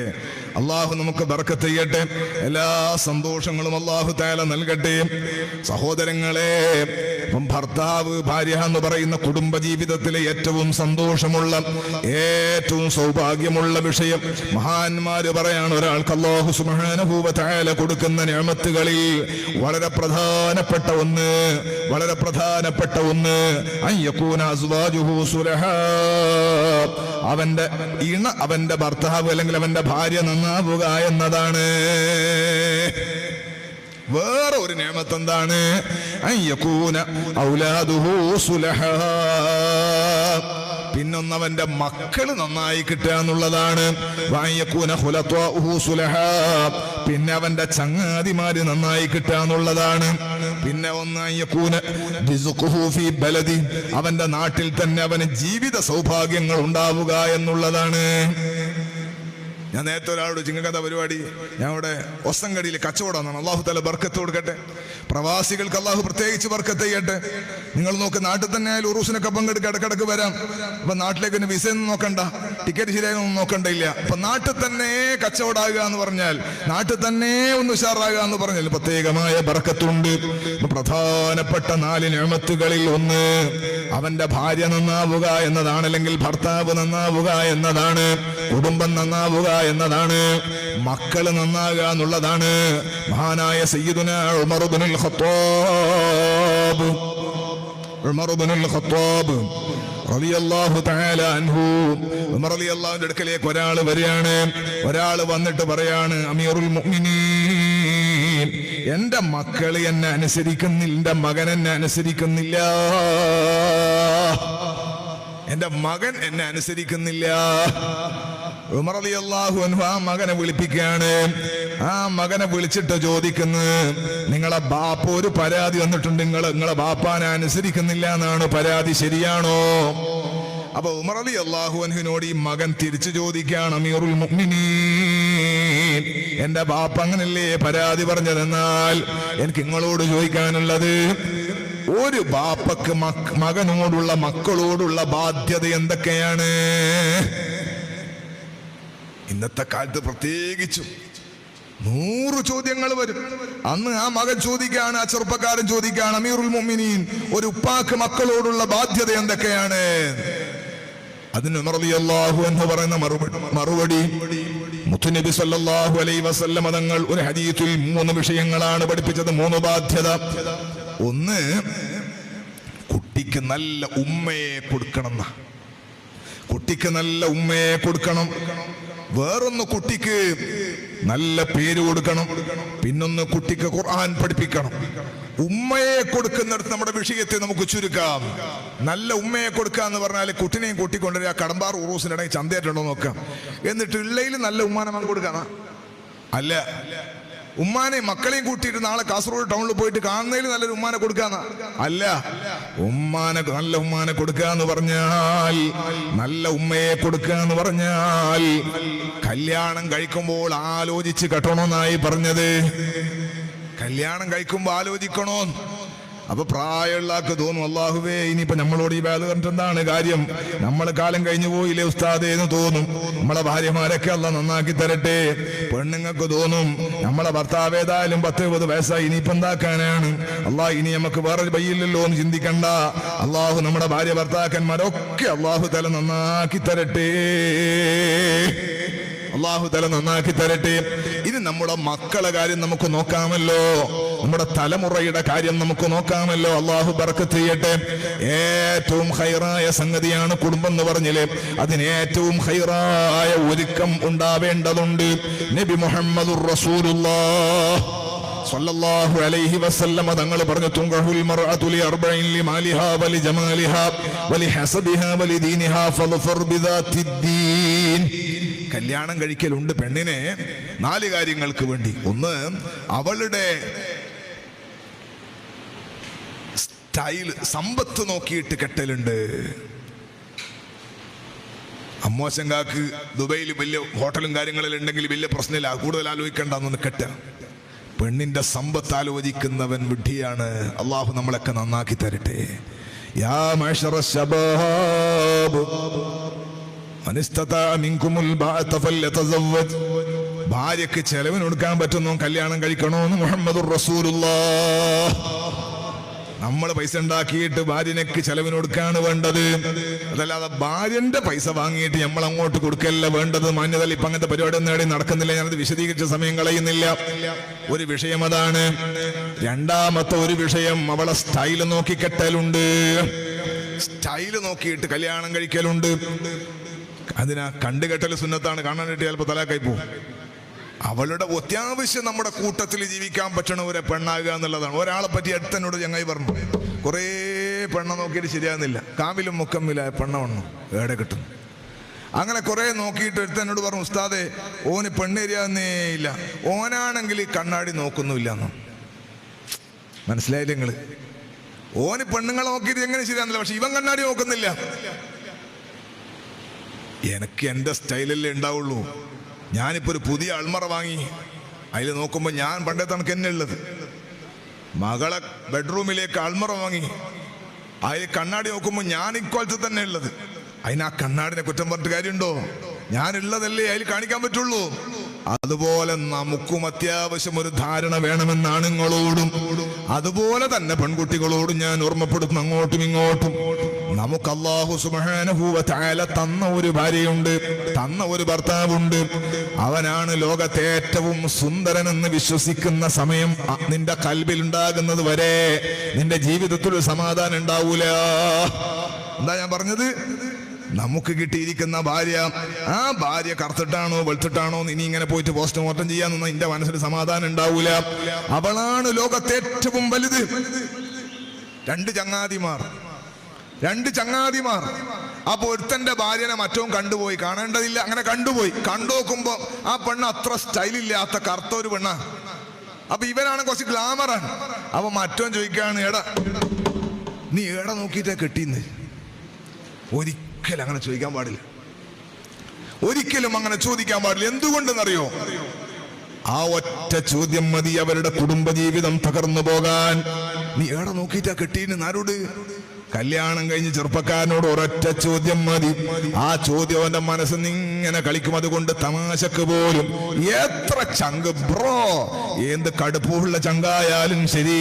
അള്ളാഹു നമുക്ക് ബർക്കത്ത് ചെയ്യട്ടെ. എല്ലാ സന്തോഷങ്ങളും അള്ളാഹു തആല നൽകട്ടെ. സഹോദരങ്ങളെ, ഭർത്താവ് ഭാര്യ എന്ന് പറയുന്ന കുടുംബ ജീവിതത്തിലെ ഏറ്റവും സന്തോഷമുള്ള, ഏറ്റവും സൗഭാഗ്യമുള്ള വിഷയം. മഹാന്മാര് പറയാണ് ഒരാൾക്ക് അല്ലാഹു സുബ്ഹാനഹു വ തആല കൊടുക്കുന്ന നിഅമത്തുകളിൽ വളരെ പ്രധാനപ്പെട്ട ഒന്ന് അയ്യകൂന അസ്വാജുഹു സുലഹാ. അവന്റെ അവന്റെ ഭർത്താവ് അല്ലെങ്കിൽ അവന്റെ ഭാര്യ നന്നാവുക എന്നതാണ്. വേറെ ഒരു നിഅമത്ത് എന്താണ്? അയ്യകൂന ഔലാദുഹു സുലഹാ. പിന്നൊന്നവന്റെ മക്കള് നന്നായി കിട്ടുക എന്നുള്ളതാണ്. പിന്നെ അവന്റെ ചങ്ങാതിമാര് നന്നായി കിട്ടുക എന്നുള്ളതാണ്. പിന്നെ അവന്റെ നാട്ടിൽ തന്നെ അവന് ജീവിത സൗഭാഗ്യങ്ങൾ ഉണ്ടാവുക എന്നുള്ളതാണ്. ഞാൻ നേരത്തെ ഒരാളോട് ചിങ്ങക്കഥ പരിപാടി, ഞാൻ ഇവിടെ ഒസങ്കടിയിൽ കച്ചവടമാണ്. അള്ളാഹു തആല ബർക്കത്ത് കൊടുക്കട്ടെ. പ്രവാസികൾക്ക് അള്ളാഹു പ്രത്യേകിച്ച് ബർക്കത്ത് ചെയ്യട്ടെ. നിങ്ങൾ നോക്ക്, നാട്ടിൽ തന്നെ ആയാലും ഉറൂസിനൊക്കെ പങ്കെടുക്കുക, ഇടക്കിടക്ക് വരാം. അപ്പൊ നാട്ടിലേക്ക് ഒന്ന് വിസ ഒന്നും നോക്കണ്ട, ടിക്കറ്റ് ശരിയായൊന്നും നോക്കണ്ടില്ല. അപ്പൊ നാട്ടിൽ തന്നെ കച്ചവടമാകുക എന്ന് പറഞ്ഞാൽ, നാട്ടിൽ തന്നെ ഒന്ന് ഉഷാറാകുക എന്ന് പറഞ്ഞാൽ പ്രത്യേകമായ ബർക്കത്തുണ്ട്. പ്രധാനപ്പെട്ട 4 നിഅമത്തുകളിൽ ഒന്ന് അവന്റെ ഭാര്യ നന്നാവുക എന്നതാണ്, അല്ലെങ്കിൽ ഭർത്താവ് നന്നാവുക എന്നതാണ്, കുടുംബം നന്നാവുക എന്നതാണ്, മക്കള് നന്നാകുക എന്നുള്ളതാണ്. മഹാനായ സയ്യിദുനാ ഉമർ ഇബ്നുൽ ഖത്താബ് റളിയല്ലാഹു തആല അൻഹു, ഉമർ റളിയല്ലാഹുവിന്റെ അടുക്കലേക്ക് ഒരാൾ വരികയാണ്. ഒരാൾ വന്നിട്ട് പറയാണ്, അമീറുൽ മുഅ്മിനീൻ, എന്റെ മക്കള് എന്നെ അനുസരിക്കുന്നില്ല, എന്റെ മകൻ എന്നെ അനുസരിക്കുന്നില്ല, എന്റെ മകൻ എന്നെ അനുസരിക്കുന്നില്ല. ഉമർ റളിയല്ലാഹു അൻഹു ആ മകനെ വിളിപ്പിക്കുകയാണ്. ആ മകനെ വിളിച്ചിട്ട് ചോദിക്കുന്നു, നിങ്ങളെ ബാപ്പ ഒരു പരാതി വന്നിട്ടുണ്ട്, നിങ്ങളെ ബാപ്പാനെ അനുസരിക്കുന്നില്ല എന്നാണ് പരാതി, ശരിയാണോ? അപ്പൊ ഉമർ റളിയല്ലാഹു അൻഹുവിനോട് ഈ മകൻ തിരിച്ചു ചോദിക്കുകയാണ്, അമീറുൽ മുഅ്മിനീൻ, എന്റെ ബാപ്പ അങ്ങനല്ലേ പരാതി പറഞ്ഞതെന്നാൽ എനിക്ക് നിങ്ങളോട് ചോദിക്കാനുള്ളത്, ഒരു ബാപ്പക്ക് മകനോടുള്ള, മക്കളോടുള്ള ബാധ്യത എന്തൊക്കെയാണ്? ഇന്നത്തെ കാലത്ത് പ്രത്യേകിച്ചും 100 ചോദ്യങ്ങൾ വരും. അന്ന് ആ മകൻ ചോദിക്കാണ്, ആ ചെറുപ്പക്കാരൻ ചോദിക്കാണ്, അമീറുൽ മുഅ്മിനീൻ, ഒരു ഉപ്പാക്ക് മക്കളോടുള്ള ബാധ്യത എന്തൊക്കെയാണ്? അതിന് ഉമർ റളിയല്ലാഹു അൻഹു പറയുന്ന മറുപടി, മുത്തുനബി സല്ലല്ലാഹു അലൈഹി വസല്ലം തങ്ങൾ ഒരു ഹദീസിൽ 3 വിഷയങ്ങളാണ് പഠിപ്പിച്ചത്, 3 ബാധ്യത. ഒന്ന്, കുട്ടിക്ക് നല്ല ഉമ്മയെ കൊടുക്കണം. കുട്ടിക്ക് നല്ല ഉമ്മയെ കൊടുക്കണം. വേറൊന്ന്, കുട്ടിക്ക് നല്ല പേര് കൊടുക്കണം. പിന്നൊന്ന്, കുട്ടിക്ക് ഖുർആൻ പഠിപ്പിക്കണം. ഉമ്മയെ കൊടുക്കുന്നിടത്ത് നമ്മുടെ വിഷയത്തെ നമുക്ക് ചുരുക്കാം. നല്ല ഉമ്മയെ കൊടുക്കുക എന്ന് പറഞ്ഞാൽ കുട്ടിനെയും കൂട്ടിക്കൊണ്ടുവരിക, കടമ്പാർ ഉറൂസിനിടയിൽ ചന്തയായിട്ടുണ്ടോ നോക്കാം, എന്നിട്ട് ഉള്ളയിൽ നല്ല ഉമ്മാനെ മകൻ കൊടുക്കാന അല്ല, ഉമ്മാനെ മക്കളെയും കൂട്ടിയിട്ട് നാളെ കാസർഗോഡ് ടൗണിൽ പോയിട്ട് കാണുന്നതിൽ നല്ലൊരു ഉമ്മാനെ കൊടുക്കാന്ന അല്ല. നല്ല ഉമ്മാനെ കൊടുക്കുക എന്ന് പറഞ്ഞാൽ, നല്ല ഉമ്മയെ കൊടുക്കുക എന്ന് പറഞ്ഞാൽ കല്യാണം കഴിക്കുമ്പോൾ ആലോചിച്ച് കെട്ടണമെന്നായി പറഞ്ഞത്. കല്യാണം കഴിക്കുമ്പോൾ ആലോചിക്കണോ? അപ്പൊ പ്രായമുള്ള ആൾക്ക് തോന്നും, അല്ലാഹുവേ ഇനിയിപ്പോ നമ്മളോട് ഈ വേല കണ്ടിട്ട് എന്താണ് കാര്യം, നമ്മളെ കാലം കഴിഞ്ഞു പോയില്ലേ ഉസ്താദേ എന്ന് തോന്നും. നമ്മളെ ഭാര്യമാരൊക്കെ അല്ലാഹ് നന്നാക്കി തരട്ടെ. പെണ്ണുങ്ങൾക്ക് തോന്നും, നമ്മളെ ഭർത്താവ് ഏതായാലും 10-20 വയസ്സായി, ഇനിയിപ്പോ എന്താക്കാനാണ്, അല്ലാഹ് ഇനി നമുക്ക് വേറെ വഴിയില്ലല്ലോ എന്ന് ചിന്തിക്കണ്ട. അല്ലാഹു നമ്മുടെ ഭാര്യ ഭർത്താക്കന്മാരൊക്കെ അല്ലാഹു തആല നന്നാക്കി തരട്ടെ, അല്ലാഹു തആല നന്നാക്കി തരട്ടെ. ഇനി നമ്മുടെ മക്കളെ കാര്യം നമുക്ക് നോക്കാമല്ലോ, നമ്മുടെ തലമുറയുടെ കാര്യം നമുക്ക് നോക്കാമല്ലോ. അല്ലാഹു ബർക്കത്ത് ചെയ്യട്ടെ. ഏറ്റവും ഖൈറായ സംഗതിയാണ് കുടുംബം എന്ന് പറഞ്ഞില്ലേ, അതിന് ഏറ്റവും ഖൈറായ ഒരുക്കം ഉണ്ടാവേണ്ടതുണ്ട്. നബി മുഹമ്മദുർ റസൂലുള്ളാഹ് സ്വല്ലല്ലാഹു അലൈഹി വസല്ലം തങ്ങൾ പറഞ്ഞു, തുൻകഹുൽ മർഅതു ലി അർബഇൻ ലിമാലിഹാ വലി ജമാലിഹാ വലി ഹസബിഹാ വലി ദീനിഹാ ഫൽഫർ ബിദാത്തിദ്ദീൻ. കല്യാണം കഴിക്കലുണ്ട് പെണ്ണിനെ 4 കാര്യങ്ങൾക്ക് വേണ്ടി. ഒന്ന്, അവളുടെ സ്റ്റൈൽ, സമ്പത്ത് നോക്കിയിട്ട് കെട്ടലുണ്ട്. അമ്മോശങ്കാക്ക് ദുബൈയിൽ വലിയ ഹോട്ടലും കാര്യങ്ങളിൽ ഉണ്ടെങ്കിൽ വലിയ പ്രശ്നമില്ല, കൂടുതൽ ആലോചിക്കേണ്ടെന്നൊന്ന് കെട്ട. പെണ്ണിന്റെ സമ്പത്ത് ആലോചിക്കുന്നവൻ വിഡ്ഢിയാണ്. അള്ളാഹു നമ്മളൊക്കെ നന്നാക്കി തരട്ടെ. യാ മഅ്ശറ ശബാബ് ഭാര്യക്ക് ചെലവിന് കൊടുക്കാൻ പറ്റുന്നു കല്യാണം കഴിക്കണോന്ന് മുഹമ്മദുർ റസൂലുള്ളാഹ്. നമ്മൾ പൈസ ഉണ്ടാക്കിയിട്ട് ഭാര്യനക്ക് ചെലവിന് കൊടുക്കാണ് വേണ്ടത്, അതല്ലാതെ ഭാര്യന്റെ പൈസ വാങ്ങിയിട്ട് നമ്മൾ അങ്ങോട്ട് കൊടുക്കല്ല വേണ്ടത്. മാന്യതല്ല, ഇപ്പൊ അങ്ങനത്തെ പരിപാടി നേടി നടക്കുന്നില്ല. ഞാനത് വിശദീകരിച്ച സമയം കളയുന്നില്ല. ഒരു വിഷയം അതാണ്. രണ്ടാമത്തെ ഒരു വിഷയം, അവളെ സ്റ്റൈല് നോക്കി കെട്ടലുണ്ട്. സ്റ്റൈല് നോക്കിയിട്ട് കല്യാണം കഴിക്കലുണ്ട്. അതിനാ കണ്ടുകെട്ടൽ സുന്നത്താണ്, കാണാനായിട്ട് ചിലപ്പോൾ തലാക്കായി പോകും. അവളുടെ അത്യാവശ്യം നമ്മുടെ കൂട്ടത്തിൽ ജീവിക്കാൻ പറ്റണ ഒരു പെണ്ണാകുക എന്നുള്ളതാണ്. ഒരാളെ പറ്റി അടുത്തനോട് ചങ്ങായി പറഞ്ഞു, കുറേ പെണ്ണ നോക്കിയിട്ട് ശരിയാകുന്നില്ല. കാമിലും മുക്കമ്മിലായ പെണ്ണ വണ്ണു എവിടെ കിട്ടുന്നു? അങ്ങനെ കുറെ നോക്കിയിട്ട് എടുത്ത് എന്നോട് പറഞ്ഞു, ഉസ്താദെ ഓന് പെണ്ണേരിയാകുന്നേ ഇല്ല, ഓനാണെങ്കിൽ കണ്ണാടി നോക്കുന്നുമില്ല എന്ന്. മനസ്സിലായില്ല നിങ്ങള്? ഓന് പെണ്ണുങ്ങളെ നോക്കിയിട്ട് എങ്ങനെ ശരിയാകുന്നില്ല, പക്ഷെ ഇവൻ കണ്ണാടി നോക്കുന്നില്ല. എനിക്ക് എൻ്റെ സ്റ്റൈലല്ലേ ഉണ്ടാവുള്ളൂ. ഞാനിപ്പോ ഒരു പുതിയ അൾമറ വാങ്ങി, അതിൽ നോക്കുമ്പോൾ ഞാൻ പണ്ടേ തണക്ക് എന്നെ ഉള്ളത്. മകളെ ബെഡ്റൂമിലേക്ക് അൾമറ വാങ്ങി, അതിൽ കണ്ണാടി നോക്കുമ്പോൾ ഞാൻ ഇക്വാലത്ത് തന്നെ ഉള്ളത്. അതിന് ആ കണ്ണാടിനെ കുറ്റം പറഞ്ഞിട്ട് കാര്യമുണ്ടോ? ഞാനുള്ളതല്ലേ അതിൽ കാണിക്കാൻ പറ്റുള്ളൂ. അതുപോലെ നമുക്കും അത്യാവശ്യം ഒരു ധാരണ വേണമെന്നാണ് നിങ്ങളോടും അതുപോലെ തന്നെ പെൺകുട്ടികളോടും ഞാൻ ഓർമ്മപ്പെടുത്തുന്നു. അങ്ങോട്ടും ഇങ്ങോട്ടും നമുക്ക് അല്ലാഹു സുബ്ഹാനഹു വ തആല തന്ന ഒരു ഭാര്യയുണ്ട്, തന്ന ഒരു ഭർത്താവുണ്ട്. അവനാണ് ലോകത്തെ ഏറ്റവും സുന്ദരനെന്ന് വിശ്വസിക്കുന്ന സമയം നിന്റെ കൽബിൽ ഉണ്ടാകുന്നത് വരെ നിന്റെ ജീവിതത്തിൽ ഒരു സമാധാനം ഉണ്ടാവൂല. എന്താ ഞാൻ പറഞ്ഞത്? നമുക്ക് കിട്ടിയിരിക്കുന്ന ഭാര്യ, ആ ഭാര്യ കറുത്തിട്ടാണോ വെളുത്തിട്ടാണോ ഇനി ഇങ്ങനെ പോയിട്ട് പോസ്റ്റ്മോർട്ടം ചെയ്യാനൊന്നും എന്റെ മനസ്സിൽ സമാധാനം ഉണ്ടാവൂല. അവളാണ് ലോകത്തെ ഏറ്റവും വലുത്. രണ്ട് ചങ്ങാതിമാർ. അപ്പൊ ഒരുത്തന്റെ ഭാര്യനെ മറ്റവും കണ്ടുപോയി, കാണേണ്ടതില്ല, അങ്ങനെ കണ്ടുപോയി. കണ്ടുനോക്കുമ്പോ ആ പെണ്ണ് അത്ര സ്റ്റൈലില്ലാത്ത കറുത്ത ഒരു പെണ്ണ. അപ്പൊ ഇവനാണ് കുറച്ച് ഗ്ലാമറാണ്. അപ്പൊ മറ്റവൻ ചോദിക്കാണ്, എടാ നീ എടാ നോക്കിയിട്ടാ കെട്ടിന്ന്. ഒരിക്കലും അങ്ങനെ ചോദിക്കാൻ പാടില്ല. ഒരിക്കലും അങ്ങനെ ചോദിക്കാൻ പാടില്ല. എന്തുകൊണ്ടെന്നറിയോ? ആ ഒറ്റ ചോദ്യം മതി അവരുടെ കുടുംബജീവിതം തകർന്നു പോകാൻ. നീ എവിടെ നോക്കിയിട്ടാ കെട്ടീന്ന്? ആരോട്? കല്യാണം കഴിഞ്ഞ് ചെറുപ്പക്കാരനോട് ഒരൊറ്റ ചോദ്യം മതി. ആ ചോദ്യം അവന്റെ മനസ്സിൽ ഇങ്ങനെ കളിക്കും. അതുകൊണ്ട് തമാശക്ക് പോലും എത്ര ചങ്ക് ബ്രോ, എന്ത് കടുപ്പുള്ള ചങ്കായാലും ശരി,